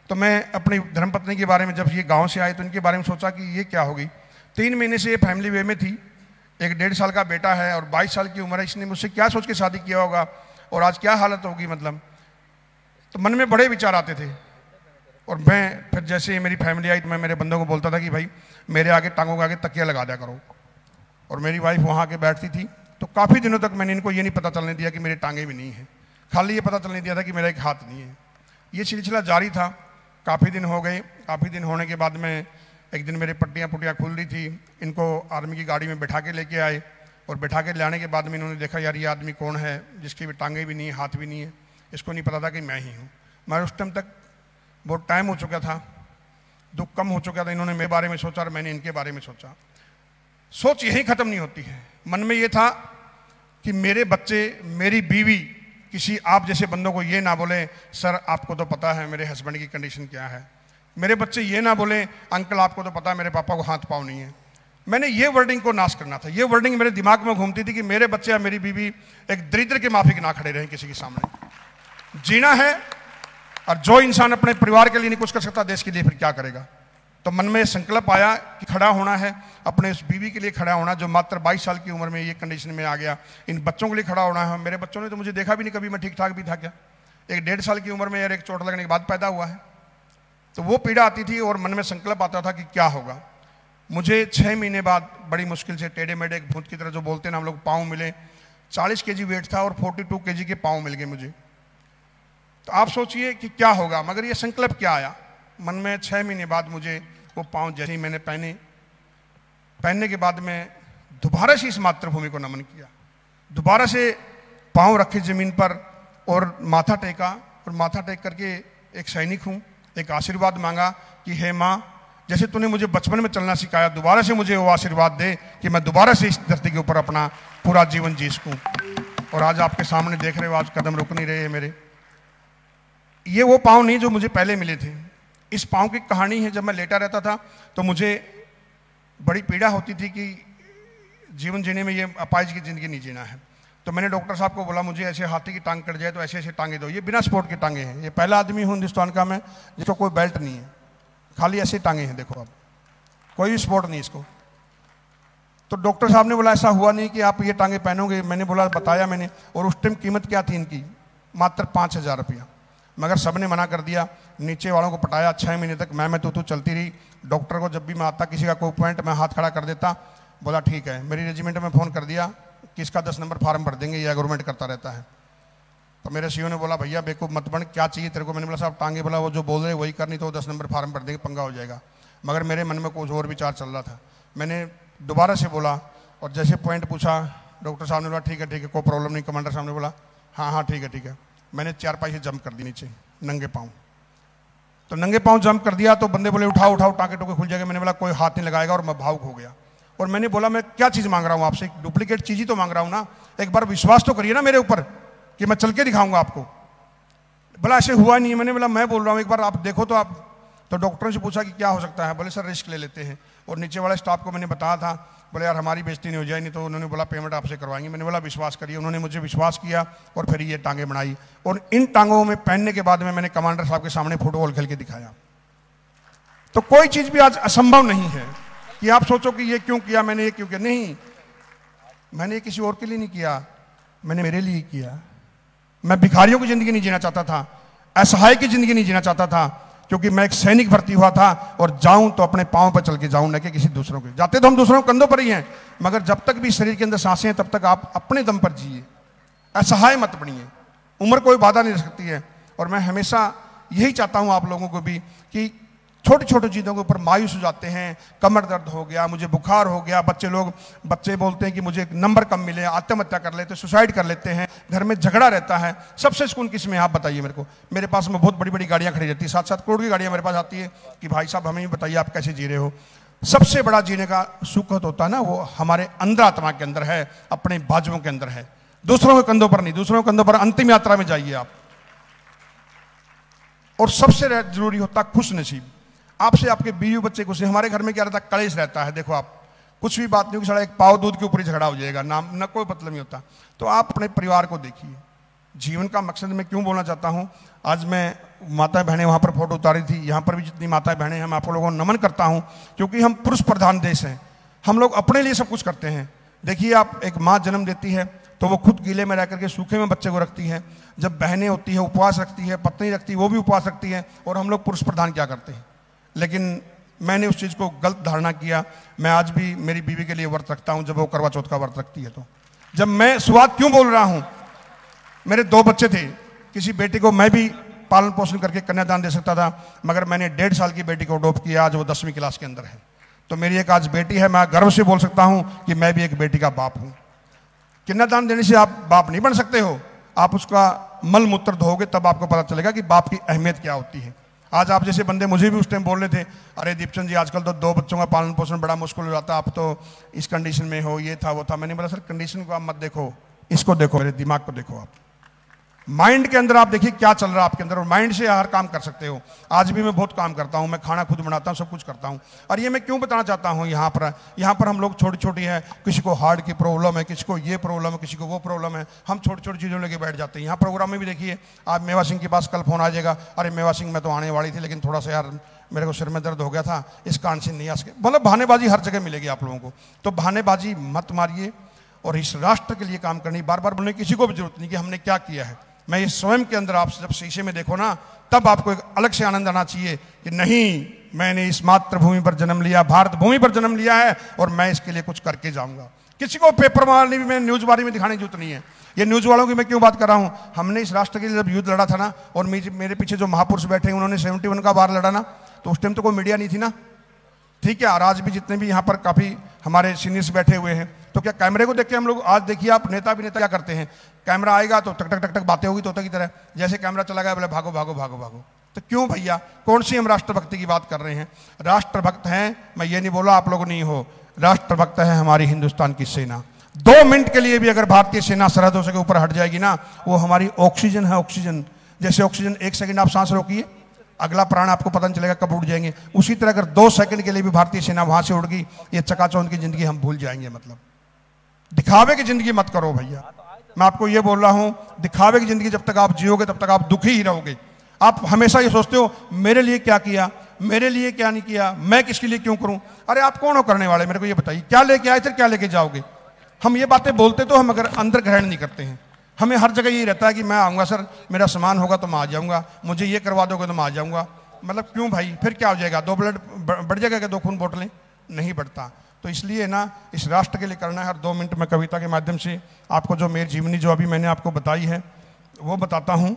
तो मैं अपनी धर्मपत्नी के बारे में, जब ये गांव से आए तो इनके बारे में सोचा कि ये क्या होगी। 3 महीने से ये फैमिली वे में थी, एक 1.5 साल का बेटा है और 22 साल की उम्र है। इसने मुझसे क्या सोच के शादी किया होगा और आज क्या हालत होगी, मतलब। तो मन में बड़े विचार आते थे। और मैं फिर जैसे मेरी फैमिली आई तो मैं मेरे बंदों को बोलता था कि भाई मेरे आगे टांगों के आगे तकिया लगा दिया करो। और मेरी वाइफ वहाँ आके बैठती थी। तो काफ़ी दिनों तक मैंने इनको ये नहीं पता चलने दिया कि मेरी टांगें भी नहीं हैं, खाली ये पता चलने दिया था कि मेरा एक हाथ नहीं है। ये सिलसिला जारी था, काफ़ी दिन हो गए। काफ़ी दिन होने के बाद में एक दिन मेरे पट्टियाँ पुट्टियाँ खुल रही थी, इनको आर्मी की गाड़ी में बैठा के लेके आए। और बैठा के लाने के बाद में इन्होंने देखा यार ये आदमी कौन है जिसकी भी टांगें भी नहीं है, हाथ भी नहीं है। इसको नहीं पता था कि मैं ही हूँ। मैं उस टाइम तक बहुत टाइम हो चुका था, दुख कम हो चुका था। इन्होंने मेरे बारे में सोचा और मैंने इनके बारे में सोचा। सोच यही ख़त्म नहीं होती है। मन में ये था कि मेरे बच्चे, मेरी बीवी किसी आप जैसे बंदों को ये ना बोले सर आपको तो पता है मेरे हस्बैंड की कंडीशन क्या है। मेरे बच्चे ये ना बोले अंकल आपको तो पता है मेरे पापा को हाथ पाँव नहीं है। मैंने ये वर्डिंग को नाश करना था। ये वर्डिंग मेरे दिमाग में घूमती थी कि मेरे बच्चे या मेरी बीवी एक दरिद्र के माफिक ना खड़े रहें किसी के सामने। जीना है, और जो इंसान अपने परिवार के लिए नहीं कुछ कर सकता, देश के लिए फिर क्या करेगा। तो मन में संकल्प आया कि खड़ा होना है, अपने उस बीवी के लिए खड़ा होना जो मात्र 22 साल की उम्र में ये कंडीशन में आ गया। इन बच्चों के लिए खड़ा होना है। मेरे बच्चों ने तो मुझे देखा भी नहीं कभी, मैं ठीक ठाक भी था क्या। एक 1.5 साल की उम्र में यार एक चोट लगने के बाद पैदा हुआ है। तो वो पीड़ा आती थी और मन में संकल्प आता था कि क्या होगा। मुझे 6 महीने बाद बड़ी मुश्किल से टेढ़े मेढ़े एक भूत की तरह जो बोलते हैं ना हम लोग, पाँव मिले। 40 kg वेट था और 42 kg के पाँव मिल गए मुझे। तो आप सोचिए कि क्या होगा। मगर ये संकल्प क्या आया मन में। 6 महीने बाद मुझे वो पाँव जैसे ही मैंने पहनने के बाद में दोबारा से इस मातृभूमि को नमन किया। दोबारा से पाँव रखे ज़मीन पर और माथा टेका। और माथा टेक करके एक सैनिक हूँ, एक आशीर्वाद मांगा कि हे माँ, जैसे तूने मुझे बचपन में चलना सिखाया, दोबारा से मुझे वो आशीर्वाद दे कि मैं दोबारा से इस धरती के ऊपर अपना पूरा जीवन जी सकूँ। और आज आपके सामने देख रहे हो, आज कदम रुक नहीं रहे हैं मेरे। ये वो पाँव नहीं जो मुझे पहले मिले थे। इस पाँव की कहानी है, जब मैं लेटा रहता था तो मुझे बड़ी पीड़ा होती थी कि जीवन जीने में ये अपाहिज की ज़िंदगी नहीं जीना है। तो मैंने डॉक्टर साहब को बोला मुझे ऐसे हाथी की टांग कट जाए तो ऐसे ऐसे टांगे दो। ये बिना स्पोर्ट के टांगे हैं। ये पहला आदमी हूँ हिंदुस्तान का मैं जिसको कोई बेल्ट नहीं है, खाली ऐसे टांगे हैं। देखो आप, कोई भी स्पोर्ट नहीं इसको। तो डॉक्टर साहब ने बोला ऐसा हुआ नहीं कि आप ये टांगे पहनोगे। मैंने बोला, बताया मैंने। और उस टाइम कीमत क्या थी इनकी, मात्र 5000 रुपया। मगर सब ने मना कर दिया। नीचे वालों को पटाया। 6 महीने तक मैं तू चलती रही। डॉक्टर को जब भी मैं आता, किसी का कोई पॉइंट मैं हाथ खड़ा कर देता। बोला ठीक है। मेरी रेजिमेंट में फ़ोन कर दिया कि इसका 10 नंबर फार्म भर देंगे, यह गवर्नमेंट करता रहता है। तो मेरे सीओ ने बोला भैया बेवकूफ़ मत बन, क्या चाहिए तेरे को। मैंने बोला साहब टांगे। बोला वो जो बोल रहे वही करनी, तो 10 नंबर फार्म भर देंगे, पंगा हो जाएगा। मगर मेरे मन में कुछ और विचार चल रहा था। मैंने दोबारा से बोला और जैसे पॉइंट पूछा, डॉक्टर साहब ने बोला ठीक है कोई प्रॉब्लम नहीं। कमांडर साहब ने बोला हाँ ठीक है। मैंने 4 पाई से जंप कर दी नीचे नंगे पाँव। तो नंगे पाँव जंप कर दिया तो बंदे बोले उठाओ टाँगे टोके खुल जाएगा। मैंने बोला कोई हाथ नहीं लगाएगा और मैं भावुक हो गया। और मैंने बोला मैं क्या चीज़ मांग रहा हूँ आपसे, डुप्लीकेट चीज़ ही तो मांग रहा हूँ ना, एक बार विश्वास तो करिए ना मेरे ऊपर कि मैं चल के दिखाऊंगा आपको। बोला ऐसे हुआ नहीं। मैंने बोला मैं बोल रहा हूँ एक बार आप देखो तो आप। तो डॉक्टरों से पूछा कि क्या हो सकता है, बोले सर रिस्क ले लेते हैं। और नीचे वाले स्टाफ को मैंने बताया था, बोले यार हमारी बेइज्जती नहीं हो जाए, नहीं तो उन्होंने बोला पेमेंट आपसे करवाएंगे। मैंने बोला विश्वास करिए। उन्होंने मुझे विश्वास किया और फिर ये टांगे बनाई, और इन टांगों में पहनने के बाद में मैंने कमांडर साहब के सामने फुटबॉल खेल के दिखाया। तो कोई चीज़ भी आज असंभव नहीं है कि आप सोचो कि ये क्यों किया मैंने, ये क्यों किया। नहीं, मैंने ये किसी और के लिए नहीं किया, मैंने मेरे लिए किया। मैं भिखारियों की ज़िंदगी नहीं जीना चाहता था, असहाय की ज़िंदगी नहीं जीना चाहता था, क्योंकि मैं एक सैनिक भर्ती हुआ था और जाऊं तो अपने पांव पर चल के जाऊं, न कि किसी दूसरों के। जाते तो हम दूसरों के कंधों पर ही हैं, मगर जब तक भी शरीर के अंदर सांसें हैं तब तक आप अपने दम पर जिए, असहाय मत बनिए। उम्र कोई बाधा नहीं रख सकती है। और मैं हमेशा यही चाहता हूं आप लोगों को भी कि छोटी छोटी चीज़ों के ऊपर मायूस हो जाते हैं। कमर दर्द हो गया, मुझे बुखार हो गया, बच्चे बोलते हैं कि मुझे नंबर कम मिले, आत्महत्या कर लेते, सुसाइड कर लेते हैं, घर में झगड़ा रहता है। सबसे सुकून किस में, आप बताइए मेरे को। मेरे पास में बहुत बड़ी बड़ी गाड़ियां खड़ी रहती है, 7-7 करोड़ की गाड़ियां मेरे पास आती है कि भाई साहब हमें भी बताइए आप कैसे जी रहे हो। सबसे बड़ा जीने का सुख होता है ना, वो हमारे अंदर आत्मा के अंदर है, अपने बाजुओं के अंदर है, दूसरों के कंधों पर नहीं। दूसरों के कंधों पर अंतिम यात्रा में जाइए आप। और सबसे जरूरी होता खुश नसीब। आपसे आपके बीवी बच्चे कुछ नहीं। हमारे घर में क्या रहता है, कलेश रहता है। देखो आप कुछ भी बात नहीं होगी, सारा एक पाव दूध के ऊपर ही झगड़ा हो जाएगा, नाम न कोई मतलब नहीं होता। तो आप अपने परिवार को देखिए। जीवन का मकसद मैं क्यों बोलना चाहता हूँ, आज मैं माता बहनें वहाँ पर फोटो उतारी थी, यहाँ पर भी जितनी माता बहनें हैं मैं आप लोगों को नमन करता हूँ, क्योंकि हम पुरुष प्रधान देश हैं। हम लोग अपने लिए सब कुछ करते हैं। देखिए आप, एक माँ जन्म देती है तो वो खुद गीले में रह करके सूखे में बच्चे को रखती है। जब बहनें होती है उपवास रखती है, पत्नी रखती है वो भी उपवास रखती है। और हम लोग पुरुष प्रधान क्या करते हैं। लेकिन मैंने उस चीज़ को गलत धारणा किया। मैं आज भी मेरी बीवी के लिए व्रत रखता हूं जब वो करवा चौथ का व्रत रखती है। तो जब मैं शुरुआत क्यों बोल रहा हूं, मेरे 2 बच्चे थे, किसी बेटी को मैं भी पालन पोषण करके कन्यादान दे सकता था, मगर मैंने 1.5 साल की बेटी को अडॉप्ट किया। आज वो 10वीं क्लास के अंदर है। तो मेरी एक आज बेटी है। मैं गर्व से बोल सकता हूं कि मैं भी एक बेटी का बाप हूं। कन्यादान देने से आप बाप नहीं बन सकते हो, आप उसका मल मूत्र धोगे तब आपको पता चलेगा कि बाप की अहमियत क्या होती है। आज आप जैसे बंदे मुझे भी उस टाइम बोल रहे थे, अरे दीपचंद जी आजकल तो 2 बच्चों का पालन पोषण बड़ा मुश्किल हो जाता है, आप तो इस कंडीशन में हो, ये था वो था। मैंने बोला सर कंडीशन को आप मत देखो, इसको देखो, मेरे दिमाग को देखो। आप माइंड के अंदर आप देखिए क्या चल रहा है आपके अंदर, और माइंड से हर काम कर सकते हो। आज भी मैं बहुत काम करता हूँ, मैं खाना खुद बनाता हूँ, सब कुछ करता हूँ। और ये मैं क्यों बताना चाहता हूँ, यहाँ पर हम लोग छोटी छोटी है, किसी को हार्ट की प्रॉब्लम है, किसी को ये प्रॉब्लम है, किसी को वो प्रॉब्लम है, हम छोटी छोटी चीज़ों लेके बैठ जाते हैं। यहाँ प्रोग्राम में भी देखिए, आप मेवा सिंह के पास कल फोन आ जाएगा, अरे मेवा सिंह मैं तो आने वाली थी लेकिन थोड़ा सा यार मेरे को सिर में दर्द हो गया था, इस कारण से नहीं आ सके। मतलब बहानेबाजी हर जगह मिलेगी आप लोगों को। तो बहानेबाजी मत मारिए और इस राष्ट्र के लिए काम करनी। बार बार बोलने की किसी को भी जरूरत नहीं कि हमने क्या किया है। मैं ये स्वयं के अंदर आप जब शीशे में देखो ना, तब आपको एक अलग से आनंद आना चाहिए कि नहीं, मैंने इस मातृभूमि पर जन्म लिया, भारत भूमि पर जन्म लिया है और मैं इसके लिए कुछ करके जाऊंगा। किसी को पेपर वाले में न्यूज बारी में दिखाने की जरूरत नहीं है। ये न्यूज वालों की मैं क्यों बात कर रहा हूं, हमने इस राष्ट्र के लिए जब युद्ध लड़ा था ना, और मेरे पीछे जो महापुरुष बैठे हैं उन्होंने 71 का वार लड़ा ना, तो उस टाइम तो कोई मीडिया नहीं थी ना, ठीक है। और आज भी जितने भी यहाँ पर काफ़ी हमारे सीनियर्स बैठे हुए हैं, तो क्या कैमरे को देख के हम लोग, आज देखिए आप नेता क्या करते हैं, कैमरा आएगा तो टक टक टक टक बातें होगी तोता की तरह, जैसे कैमरा चला गया बोले भागो भागो भागो भागो। तो क्यों भैया, कौन सी हम राष्ट्रभक्ति की बात कर रहे हैं। राष्ट्रभक्त हैं, मैं ये नहीं बोला आप लोग नहीं हो, राष्ट्रभक्त है हमारी हिंदुस्तान की सेना। 2 मिनट के लिए भी अगर भारतीय सेना सरहदों से ऊपर हट जाएगी ना, वो हमारी ऑक्सीजन है। ऑक्सीजन जैसे ऑक्सीजन 1 सेकंड आप सांस रोकिए, अगला प्राण आपको पता नहीं चलेगा कब उड़ जाएंगे। उसी तरह अगर 2 सेकंड के लिए भी भारतीय सेना वहां से उड़ गई, ये चकाचौंध की जिंदगी हम भूल जाएंगे। मतलब दिखावे की जिंदगी मत करो भैया, मैं आपको ये बोल रहा हूं। दिखावे की जिंदगी जब तक आप जियोगे तब तक आप दुखी ही रहोगे। आप हमेशा ये सोचते हो मेरे लिए क्या किया, मेरे लिए क्या नहीं किया, मैं किसके लिए क्यों करूं। अरे आप कौन हो करने वाले, मेरे को ये बताइए। क्या लेके आए थे, क्या लेके जाओगे। हम ये बातें बोलते तो हम अगर अंदर ग्रहण नहीं करते हैं। हमें हर जगह ये रहता है कि मैं आऊँगा सर, मेरा सामान होगा तो मैं आ जाऊँगा, मुझे ये करवा दोगे तो मैं आ जाऊँगा। मतलब क्यों भाई, फिर क्या हो जाएगा, 2 ब्लड बढ़ जाएगा क्या, 2 खून बोतलें नहीं बढ़ता। तो इसलिए ना इस राष्ट्र के लिए करना है। हर 2 मिनट में कविता के माध्यम से आपको जो मेरी जीवनी जो अभी मैंने आपको बताई है वो बताता हूँ।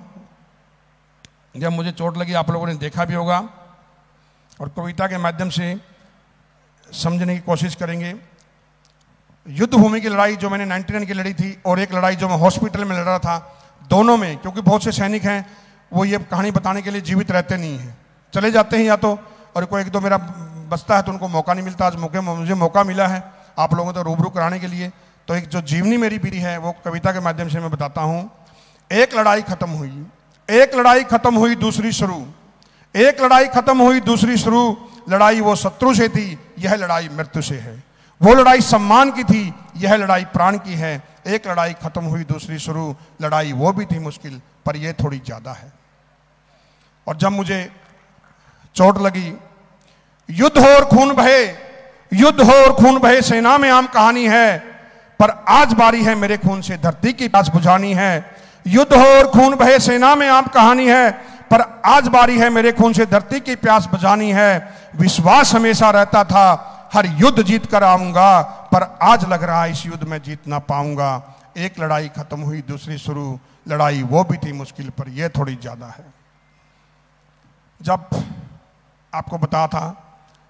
जब मुझे चोट लगी आप लोगों ने देखा भी होगा, और कविता के माध्यम से समझने की कोशिश करेंगे। युद्ध भूमि की लड़ाई जो मैंने 99 की लड़ी थी, और एक लड़ाई जो मैं हॉस्पिटल में लड़ रहा था, दोनों में, क्योंकि बहुत से सैनिक हैं वो ये कहानी बताने के लिए जीवित रहते नहीं हैं, चले जाते हैं या तो, और कोई 1-2 मेरा बचता है तो उनको मौका नहीं मिलता। आज मुझे मौका मिला है आप लोगों को रूबरू कराने के लिए। तो एक जो जीवनी मेरी बीती है वो कविता के माध्यम से मैं बताता हूँ। एक लड़ाई खत्म हुई, एक लड़ाई खत्म हुई दूसरी शुरू, एक लड़ाई खत्म हुई दूसरी शुरू, लड़ाई वो शत्रु से थी, यह लड़ाई मृत्यु से है। वो लड़ाई सम्मान की थी, यह लड़ाई प्राण की है। एक लड़ाई खत्म हुई दूसरी शुरू, लड़ाई वो भी थी मुश्किल पर यह थोड़ी ज्यादा है। और जब मुझे चोट लगी, युद्ध हो और खून बहे, युद्ध हो और खून बहे, सेना में आम कहानी है, पर आज बारी है मेरे खून से धरती की प्यास बुझानी है। युद्ध हो और खून बहे, सेना में आम कहानी है, पर आज बारी है मेरे खून से धरती की प्यास बुझानी है। विश्वास हमेशा रहता था हर युद्ध जीत कर आऊंगा, पर आज लग रहा इस युद्ध में जीत ना पाऊंगा। एक लड़ाई खत्म हुई दूसरी शुरू, लड़ाई वो भी थी मुश्किल पर यह थोड़ी ज्यादा है। जब आपको बता था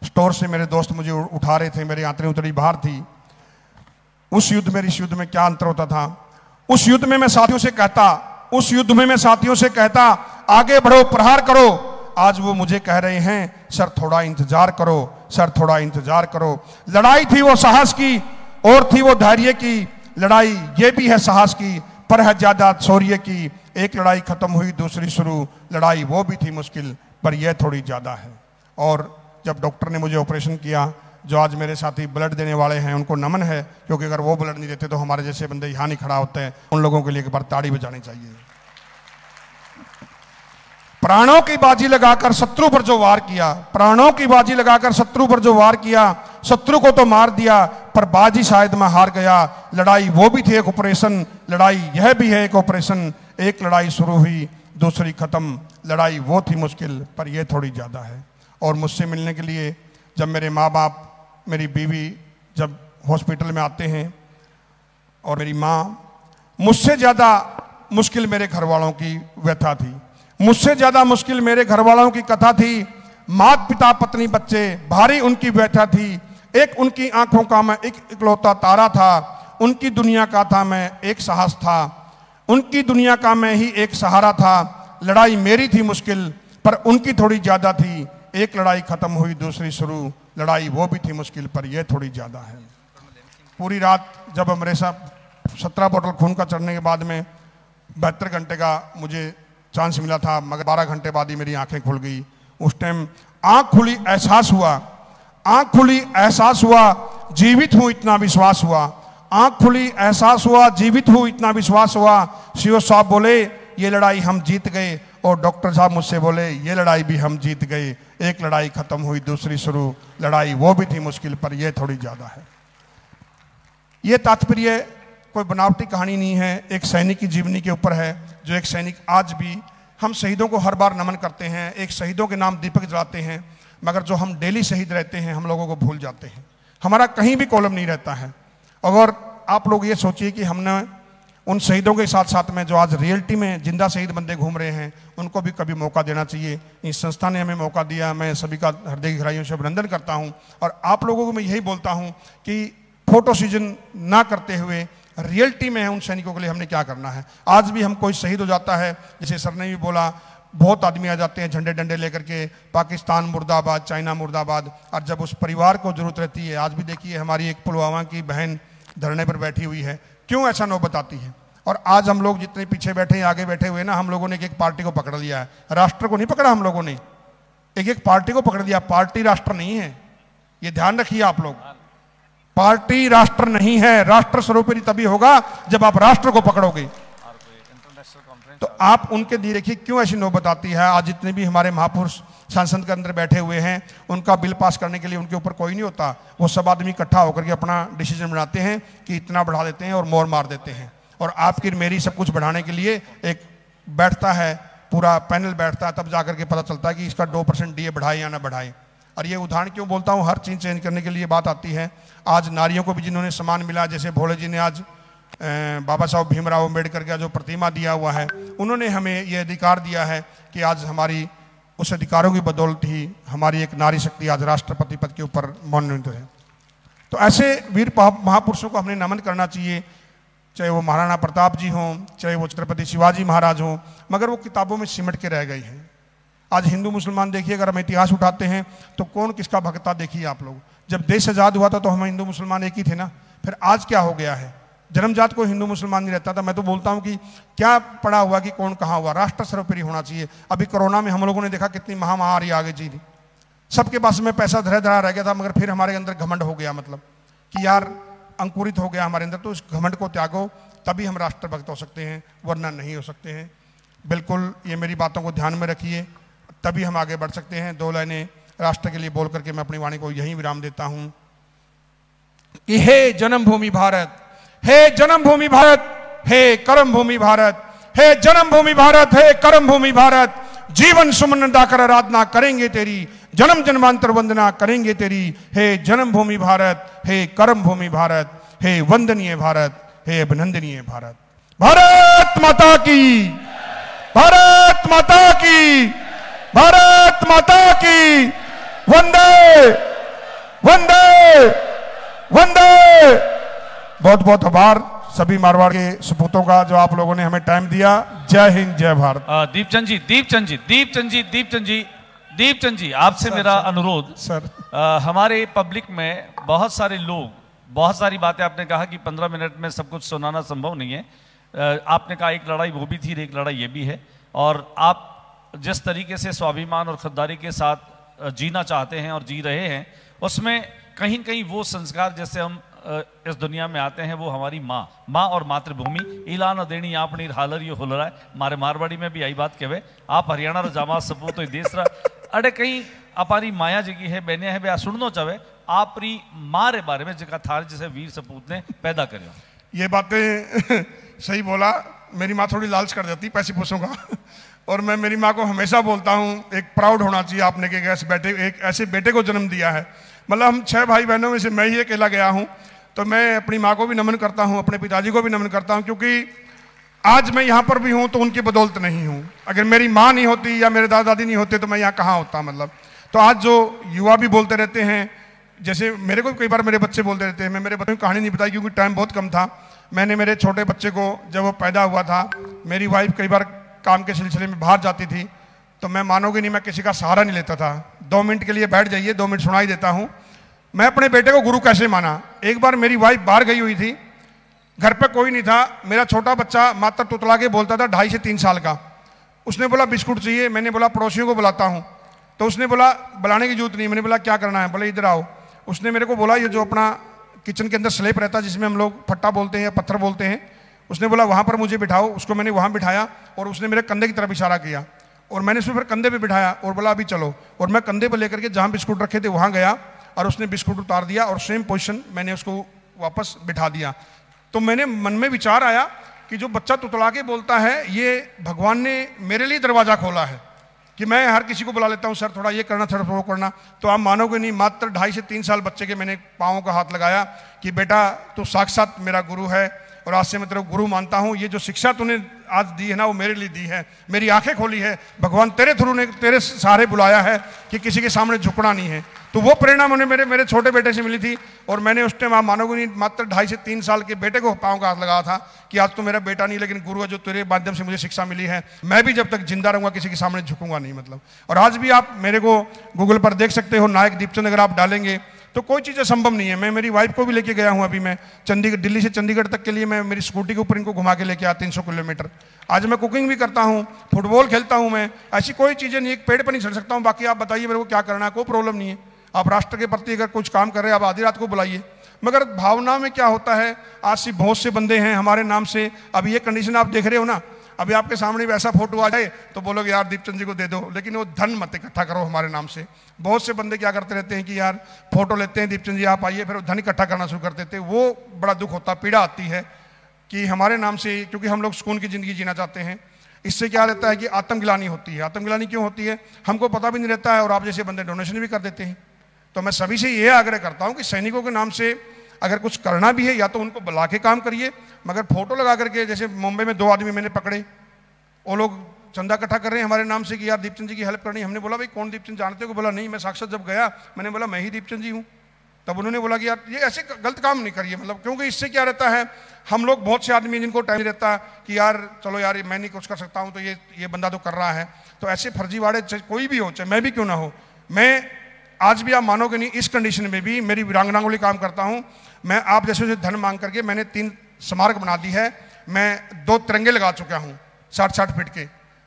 स्टोर से मेरे दोस्त मुझे उठा रहे थे, मेरी आंतरी उतरी बाहर थी, उस युद्ध में इस युद्ध में क्या अंतर होता था। उस युद्ध में मैं साथियों से कहता, उस युद्ध में मैं साथियों से कहता आगे बढ़ो प्रहार करो, आज वो मुझे कह रहे हैं सर थोड़ा इंतजार करो, सर थोड़ा इंतजार करो। लड़ाई थी वो साहस की और थी वो धैर्य की, लड़ाई ये भी है साहस की पर है ज्यादा शौर्य की। एक लड़ाई खत्म हुई दूसरी शुरू, लड़ाई वो भी थी मुश्किल पर यह थोड़ी ज्यादा है। और जब डॉक्टर ने मुझे ऑपरेशन किया, जो आज मेरे साथी ब्लड देने वाले हैं उनको नमन है, क्योंकि अगर वो ब्लड नहीं देते तो हमारे जैसे बंदे यहाँ नहीं खड़ा होते हैं। उन लोगों के लिए एक बार ताड़ी बजानी चाहिए। प्राणों की बाजी लगाकर शत्रु पर जो वार किया, प्राणों की बाजी लगाकर शत्रु पर जो वार किया, शत्रु को तो मार दिया पर बाजी शायद मैं हार गया। लड़ाई वो भी थी एक ऑपरेशन, लड़ाई यह भी है एक ऑपरेशन। एक लड़ाई शुरू हुई दूसरी खत्म, लड़ाई वो थी मुश्किल पर यह थोड़ी ज्यादा है। और मुझसे मिलने के लिए जब मेरे माँ बाप, मेरी बीवी जब हॉस्पिटल में आते हैं, और मेरी माँ, मुझसे ज़्यादा मुश्किल मेरे घर वालों की व्यथा थी, मुझसे ज़्यादा मुश्किल मेरे घर वालों की कथा थी। माता पिता पत्नी बच्चे भारी उनकी व्यथा थी। एक उनकी आंखों का मैं एक इकलौता तारा था, उनकी दुनिया का था मैं एक साहस था, उनकी दुनिया का मैं ही एक सहारा था। लड़ाई मेरी थी मुश्किल पर उनकी थोड़ी ज़्यादा थी। एक लड़ाई खत्म हुई दूसरी शुरू, लड़ाई वो भी थी मुश्किल पर यह थोड़ी ज़्यादा है। पूरी रात जब मेरे साथ 17 बोतल खून का चढ़ने के बाद में 72 घंटे का मुझे चांस मिला था, मगर 12 घंटे बाद ही मेरी आंखें खुल गई। उस टाइम आंख खुली, एहसास हुआ, आंख खुली, एहसास हुआ, जीवित हूँ इतना विश्वास हुआ। आंख खुली, एहसास हुआ, जीवित हूँ इतना विश्वास हुआ। सीओ साहब बोले ये लड़ाई हम जीत गए, और डॉक्टर साहब मुझसे बोले ये लड़ाई भी हम जीत गए। एक लड़ाई खत्म हुई दूसरी शुरू, लड़ाई वो भी थी मुश्किल पर यह थोड़ी ज्यादा है। ये तात्पर्य कोई बनावटी कहानी नहीं है, एक सैनिक की जीवनी के ऊपर है। जो एक सैनिक, आज भी हम शहीदों को हर बार नमन करते हैं, एक शहीदों के नाम दीपक जलाते हैं, मगर जो हम डेली शहीद रहते हैं हम लोगों को भूल जाते हैं। हमारा कहीं भी कॉलम नहीं रहता है। अगर आप लोग ये सोचिए कि हमने उन शहीदों के साथ साथ में जो आज रियलिटी में जिंदा शहीद बंदे घूम रहे हैं, उनको भी कभी मौका देना चाहिए। इस संस्था ने हमें मौका दिया, मैं सभी का हृदय की गहराइयों से अभिनंदन करता हूं। और आप लोगों को मैं यही बोलता हूं कि फोटो सीजन ना करते हुए रियलिटी में है उन सैनिकों के लिए हमने क्या करना है। आज भी हम कोई शहीद हो जाता है, जैसे सर ने भी बोला, बहुत आदमी आ जाते हैं झंडे डंडे लेकर के, पाकिस्तान मुर्दाबाद, चाइना मुर्दाबाद, और जब उस परिवार को जरूरत रहती है, आज भी देखिए हमारी एक पुलवामा की बहन धरने पर बैठी हुई है, क्यों ऐसा नौबत आती है। और आज हम लोग जितने पीछे बैठे हैं, आगे बैठे हुए ना, हम लोगों ने एक पार्टी को पकड़ लिया है, राष्ट्र को नहीं पकड़ा हम लोगों ने, एक पार्टी को पकड़ लिया। पार्टी राष्ट्र नहीं है, ये ध्यान रखिए आप लोग। पार्टी राष्ट्र नहीं है, राष्ट्र स्वरूपी तभी होगा जब आप राष्ट्र को पकड़ोगे। तो आप उनके लिए देखिए क्यों ऐसी नौबत आती है। आज जितने भी हमारे महापुरुष संसद के अंदर बैठे हुए हैं, उनका बिल पास करने के लिए उनके ऊपर कोई नहीं होता। वो सब आदमी इकट्ठा होकर के अपना डिसीजन बनाते हैं कि इतना बढ़ा देते हैं और मोर मार देते हैं। और आपकी मेरी सब कुछ बढ़ाने के लिए एक बैठता है, पूरा पैनल बैठता है, तब जाकर के पता चलता है कि इसका 2% डीए बढ़ाए या ना बढ़ाए। और ये उदाहरण क्यों बोलता हूँ, हर चीज़ चेंज करने के लिए बात आती है। आज नारियों को भी जिन्होंने सम्मान मिला, जैसे भोले जी ने आज बाबा साहब भीमराव अम्बेडकर का जो प्रतिमा दिया हुआ है, उन्होंने हमें ये अधिकार दिया है कि आज हमारी उस अधिकारों की बदौलत ही हमारी एक नारी शक्ति आज राष्ट्रपति पद के ऊपर मनोनीत है। तो ऐसे वीर महापुरुषों को हमने नमन करना चाहिए, चाहे वो महाराणा प्रताप जी हों, चाहे वो छत्रपति शिवाजी महाराज हों, मगर वो किताबों में सिमट के रह गए हैं। आज हिंदू मुसलमान देखिए, अगर हम इतिहास उठाते हैं तो कौन किसका भक्ता देखिए आप लोग। जब देश आज़ाद हुआ था तो हम हिंदू मुसलमान एक ही थे ना। फिर आज क्या हो गया है, जन्मजात कोई हिंदू मुसलमान नहीं रहता था। मैं तो बोलता हूँ कि क्या पड़ा हुआ कि कौन कहाँ हुआ, राष्ट्र सर्वोपरि होना चाहिए। अभी कोरोना में हम लोगों ने देखा कितनी महामारी आ गई जी, सबके पास में पैसा धरा धरा रह गया था, मगर फिर हमारे अंदर घमंड हो गया, मतलब कि यार अंकुरित हो गया हमारे अंदर। तो इस घमंड को त्यागो, तभी हम राष्ट्रभक्त हो सकते हैं, वरना नहीं हो सकते हैं। बिल्कुल ये मेरी बातों को ध्यान में रखिए, तभी हम आगे बढ़ सकते हैं। 2 लाइनें राष्ट्र के लिए बोल करके मैं अपनी वाणी को यहीं विराम देता हूं कि हे जन्मभूमि भारत, हे जन्मभूमि भारत, हे कर्मभूमि भारत, हे जन्मभूमि भारत, हे कर्मभूमि भारत, जीवन सुमन दाकर आराधना करेंगे तेरी, जन्म जन्मांतर वंदना करेंगे तेरी। हे जन्मभूमि भारत, हे कर्मभूमि भारत, हे वंदनीय भारत, हे अभिनंदनीय भारत। भारत माता की, भारत माता की, भारत माता की, वंदे वंदे वंदे। बहुत बहुत आभार सभी मारवाड़ के सपूतों का जो आप लोगों ने हमें टाइम दिया। जय हिंद, जय भारत। दीपचंद जी, आपसे मेरा अनुरोध सर, हमारे पब्लिक में बहुत सारे लोग, बहुत सारी बातें आपने कहा कि 15 मिनट में सब कुछ सुनाना संभव नहीं है। आपने कहा एक लड़ाई वो भी थी, एक लड़ाई ये भी है, और आप जिस तरीके से स्वाभिमान और खुददारी के साथ जीना चाहते हैं और जी रहे हैं, उसमें कहीं कहीं वो संस्कार जैसे हम इस दुनिया में आते हैं, वो हमारी माँ और मातृभूमि इलान देनी आपनी हालर ये हो रहा है। मारे मारवाड़ी में भी आई बात कहे, आप हरियाणा रो जामा सपू तो देश रहा अरे कहीं अपारी माया जगी है, बहने है, बे सुननो चाहे आपरी माँ रे बारे में जगह था जैसे वीर सपूत ने पैदा करो। ये बातें सही बोला, मेरी माँ थोड़ी लालच कर देती पैसे पूछों का और मैं मेरी माँ को हमेशा बोलता हूँ एक प्राउड होना चाहिए आपने कि एक ऐसे बेटे को जन्म दिया है। मतलब हम 6 भाई बहनों में से मैं ही अकेला गया हूँ, तो मैं अपनी माँ को भी नमन करता हूँ, अपने पिताजी को भी नमन करता हूँ, क्योंकि आज मैं यहाँ पर भी हूँ तो उनकी बदौलत नहीं हूँ। अगर मेरी माँ नहीं होती या मेरे दादा दादी नहीं होते तो मैं यहाँ कहाँ होता, मतलब। तो आज जो युवा भी बोलते रहते हैं, जैसे मेरे को कई बार मेरे बच्चे बोलते रहते हैं, मैं मेरे बच्चों की कहानी नहीं बताई क्योंकि टाइम बहुत कम था। मैंने मेरे छोटे बच्चे को जब वो पैदा हुआ था, मेरी वाइफ कई बार काम के सिलसिले में बाहर जाती थी, तो मैं मानोगे नहीं, मैं किसी का सहारा नहीं लेता था। 2 मिनट के लिए बैठ जाइए, 2 मिनट सुनाई देता हूँ। मैं अपने बेटे को गुरु कैसे माना। एक बार मेरी वाइफ बाहर गई हुई थी, घर पे कोई नहीं था, मेरा छोटा बच्चा मात्र तुतला के बोलता था, 2.5 से 3 साल का। उसने बोला बिस्कुट चाहिए, मैंने बोला पड़ोसियों को बुलाता हूँ, तो उसने बोला बुलाने की जरूरत नहीं। मैंने बोला क्या करना है, बोले इधर आओ। उसने मेरे को बोला ये जो अपना किचन के अंदर स्लेब रहता है जिसमें हम लोग फट्टा बोलते हैं या पत्थर बोलते हैं, उसने बोला वहाँ पर मुझे बिठाओ। उसको मैंने वहाँ बिठाया और उसने मेरे कंधे की तरफ इशारा किया और मैंने उसमें फिर कंधे पे बिठाया और बोला अभी चलो। और मैं कंधे पे लेकर के जहाँ बिस्कुट रखे थे वहाँ गया और उसने बिस्कुट उतार दिया और सेम पोजीशन मैंने उसको वापस बिठा दिया। तो मैंने मन में विचार आया कि जो बच्चा तुतला के बोलता है, ये भगवान ने मेरे लिए दरवाज़ा खोला है कि मैं हर किसी को बुला लेता हूँ, सर थोड़ा ये करना, थोड़ा वो करना। तो आप मानोगे नहीं, मात्र 2.5 से 3 साल बच्चे के मैंने पाँवों का हाथ लगाया कि बेटा तू साक्षात मेरा गुरु है और आज से मैं तेरा गुरु मानता हूँ। ये जो शिक्षा तूने आज दी है ना, वो मेरे लिए दी है, मेरी आंखें खोली है, भगवान तेरे थ्रू ने तेरे सहारे बुलाया है कि किसी के सामने झुकना नहीं है। तो वो प्रेरणा मुझे मेरे छोटे बेटे से मिली थी और मैंने उस टाइम आप मानोगे नहीं, मात्र 2.5 से 3 साल के बेटे को पाँव का हाथ लगाया था कि आज तो मेरा बेटा नहीं लेकिन गुरु है, जो तेरे माध्यम से मुझे शिक्षा मिली है, मैं भी जब तक जिंदा रहूंगा किसी के सामने झुकूंगा नहीं, मतलब। और आज भी आप मेरे को गूगल पर देख सकते हो, नायक दीपचंद अगर आप डालेंगे तो कोई चीज़ संभव नहीं है। मैं मेरी वाइफ को भी लेके गया हूँ, अभी मैं चंडीगढ़, दिल्ली से चंडीगढ़ तक के लिए मैं मेरी स्कूटी के ऊपर इनको घुमा के लेके आया 300 किलोमीटर। आज मैं कुकिंग भी करता हूँ, फुटबॉल खेलता हूँ मैं, ऐसी कोई चीज़ें नहीं, एक पेड़ पर नहीं चढ़ सकता हूँ। बाकी आप बताइए मेरे को क्या करना है, कोई प्रॉब्लम नहीं है। आप राष्ट्र के प्रति अगर कुछ काम कर रहे हैं, आप आधी रात को बुलाइए। मगर भावना में क्या होता है, आज से बहुत से बंदे हैं हमारे नाम से। अब ये कंडीशन आप देख रहे हो ना, अभी आपके सामने वैसा फोटो आ जाए तो बोलोगे यार दीपचंद जी को दे दो, लेकिन वो धन मत इकट्ठा करो हमारे नाम से। बहुत से बंदे क्या करते रहते हैं कि यार फोटो लेते हैं, दीपचंद जी आप आइए, फिर धन इकट्ठा करना शुरू कर देते हैं। वो बड़ा दुख होता, पीड़ा आती है कि हमारे नाम से, क्योंकि हम लोग सुकून की ज़िंदगी जीना चाहते हैं। इससे क्या रहता है कि आत्मग्लानी होती है। आत्मग्लानी क्यों होती है, हमको पता भी नहीं रहता है और आप जैसे बंदे डोनेशन भी कर देते हैं। तो मैं सभी से ये आग्रह करता हूँ कि सैनिकों के नाम से अगर कुछ करना भी है या तो उनको बुला के काम करिए, मगर फोटो लगा करके, जैसे मुंबई में 2 आदमी मैंने पकड़े, वो लोग चंदा इकट्ठा कर रहे हैं हमारे नाम से कि यार दीपचंद जी की हेल्प करनी। हमने बोला भाई कौन दीपचंद जानते हो? बोला नहीं, मैं साक्षात जब गया मैंने बोला मैं ही दीपचंद जी हूँ। तब उन्होंने बोला कि यार ये ऐसे गलत काम नहीं करिए, मतलब क्योंकि इससे क्या रहता है, हम लोग बहुत से आदमी जिनको टाइम रहता है कि यार चलो यार मैं नहीं कुछ कर सकता हूँ तो ये बंदा तो कर रहा है। तो ऐसे फर्जीवाड़े कोई भी हो, चाहे मैं भी क्यों ना हो, मैं आज भी आप मानोगे नहीं, इस कंडीशन में भी मेरी वीरांगनाओं के लिए काम करता हूं। मैं आप जैसे से धन मांग करके मैंने 3 स्मारक बना दी है। मैं 2 तिरंगे लगा चुका हूं 60-60 फीट के।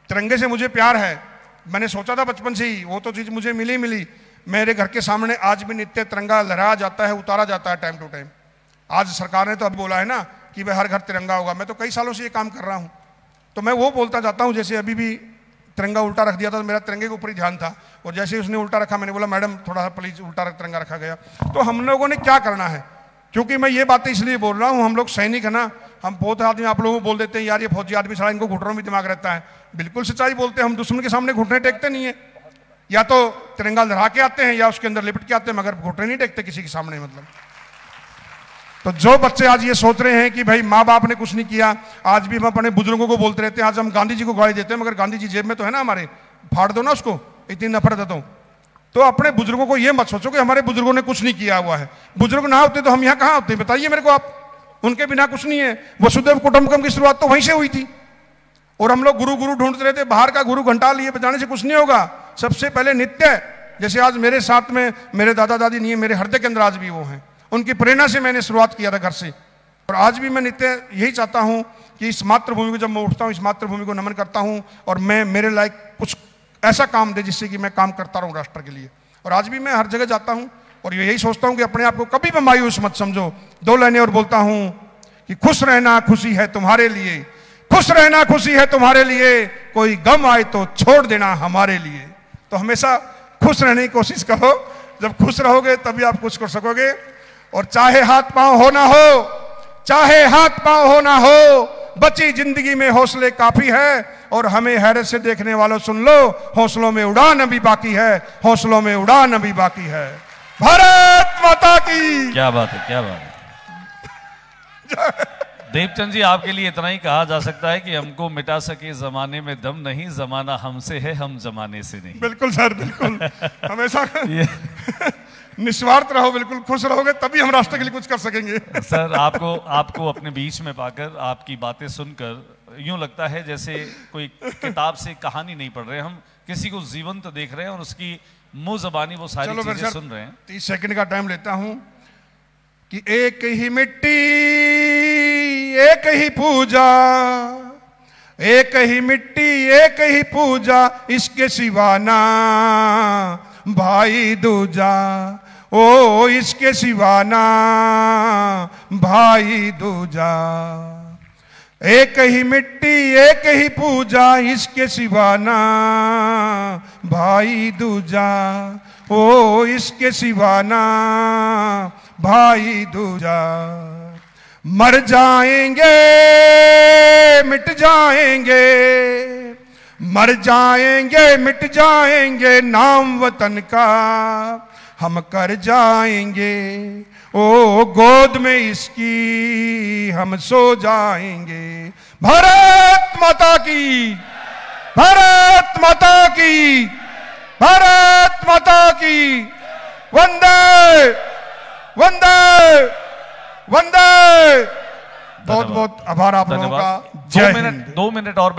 तिरंगे से मुझे प्यार है। मैंने सोचा था बचपन से ही, वो तो चीज़ मुझे मिली। मेरे घर के सामने आज भी नित्य तिरंगा लहराया जाता है, उतारा जाता है टाइम टू टाइम। आज सरकार ने तो अभी बोला है ना कि भाई हर घर तिरंगा होगा। मैं तो कई सालों से ये काम कर रहा हूँ। तो मैं वो बोलता जाता हूँ, जैसे अभी भी तिरंगा उल्टा रख दिया था तो मेरा तिरंगे के ऊपर ही ध्यान था, और जैसे ही उसने उल्टा रखा मैंने बोला मैडम थोड़ा सा प्लीज उल्टा तिरंगा रखा गया। तो हम लोगों ने क्या करना है, क्योंकि मैं ये बातें इसलिए बोल रहा हूँ, हम लोग सैनिक है ना, हम बहुत आदमी आप लोगों को बोल देते हैं यार ये फौजी आदमी सारा इनको घुटनों में दिमाग रहता है। बिल्कुल सच्चाई बोलते हैं, हम दुश्मन के सामने घुटने टेकते नहीं है। या तो तिरंगा लहरा के आते हैं या उसके अंदर लिपट के आते हैं, मगर घुटने नहीं टेकते किसी के सामने। मतलब तो जो बच्चे आज ये सोच रहे हैं कि भाई माँ बाप ने कुछ नहीं किया, आज भी हम अपने बुजुर्गों को बोलते रहते हैं, आज हम गांधी जी को गाली देते हैं, मगर गांधी जी जेब में तो है ना हमारे, फाड़ दो ना उसको, इतनी नफरत है तो अपने बुजुर्गों को ये मत सोचो कि हमारे बुजुर्गों ने कुछ नहीं किया हुआ है। बुजुर्ग ना होते तो हम यहाँ कहाँ होते, बताइए मेरे को आप। उनके बिना कुछ नहीं है। वसुदेव कुटुंबकम की शुरुआत तो वहीं से हुई थी। और हम लोग गुरु ढूंढते रहते, बाहर का गुरु घंटा लिए बजाने से कुछ नहीं होगा। सबसे पहले नित्य, जैसे आज मेरे साथ में मेरे दादा दादी नहीं है, मेरे हृदय के अंदर आज भी वो हैं। उनकी प्रेरणा से मैंने शुरुआत किया था घर से, और आज भी मैं नित्य यही चाहता हूं कि इस मातृभूमि को जब मैं उठता हूं, इस मातृभूमि को नमन करता हूं, और मैं मेरे लायक कुछ ऐसा काम दे जिससे कि मैं काम करता रहूं राष्ट्र के लिए। और आज भी मैं हर जगह जाता हूं और यही सोचता हूं कि अपने आप को कभी भी मायूस मत समझो। 2 लाइनें और बोलता हूं कि खुश रहना खुशी है तुम्हारे लिए, खुश रहना खुशी है तुम्हारे लिए, कोई गम आए तो छोड़ देना हमारे लिए। तो हमेशा खुश रहने की कोशिश करो, जब खुश रहोगे तभी आप कुछ कर सकोगे। और चाहे हाथ पांव हो ना हो, चाहे हाथ पांव हो ना हो, बची जिंदगी में हौसले काफी है। और हमें हैरत से देखने वालों सुन लो, हौसलों में उड़ान अभी बाकी है, हौसलों में उड़ान अभी बाकी है। भारत माता की। क्या बात है, क्या बात है। देवचंद जी, आपके लिए इतना ही कहा जा सकता है कि हमको मिटा सके जमाने में दम नहीं, जमाना हमसे है, हम जमाने से नहीं। बिल्कुल सर, बिल्कुल। हमेशा निस्वार्थ रहो, बिल्कुल खुश रहोगे तभी हम राष्ट्र के लिए कुछ कर सकेंगे। सर, आपको अपने बीच में पाकर, आपकी बातें सुनकर यूं लगता है जैसे कोई किताब से कहानी नहीं पढ़ रहे, हम किसी को जीवंत देख रहे हैं और उसकी मुंह जबानी वो सारी चीजें सुन रहे हैं। 30 सेकंड का टाइम लेता हूं कि एक ही मिट्टी एक ही पूजा, एक ही मिट्टी एक ही पूजा, इसके सिवाना भाई दूजा, ओ इसके सिवाना भाई दूजा। एक ही मिट्टी एक ही पूजा, इसके सिवाना भाई दूजा, ओ इसके सिवाना भाई दूजा। मर जाएंगे मिट जाएंगे, मर जाएंगे मिट जाएंगे, नाम वतन का हम कर जाएंगे, ओ गोद में इसकी हम सो जाएंगे। भारत माता की, भारत माता की, भारत माता की। वंदे वंदे वंदे। बहुत बहुत आभार आप लोगों का। जय हिंद। 2 मिनट और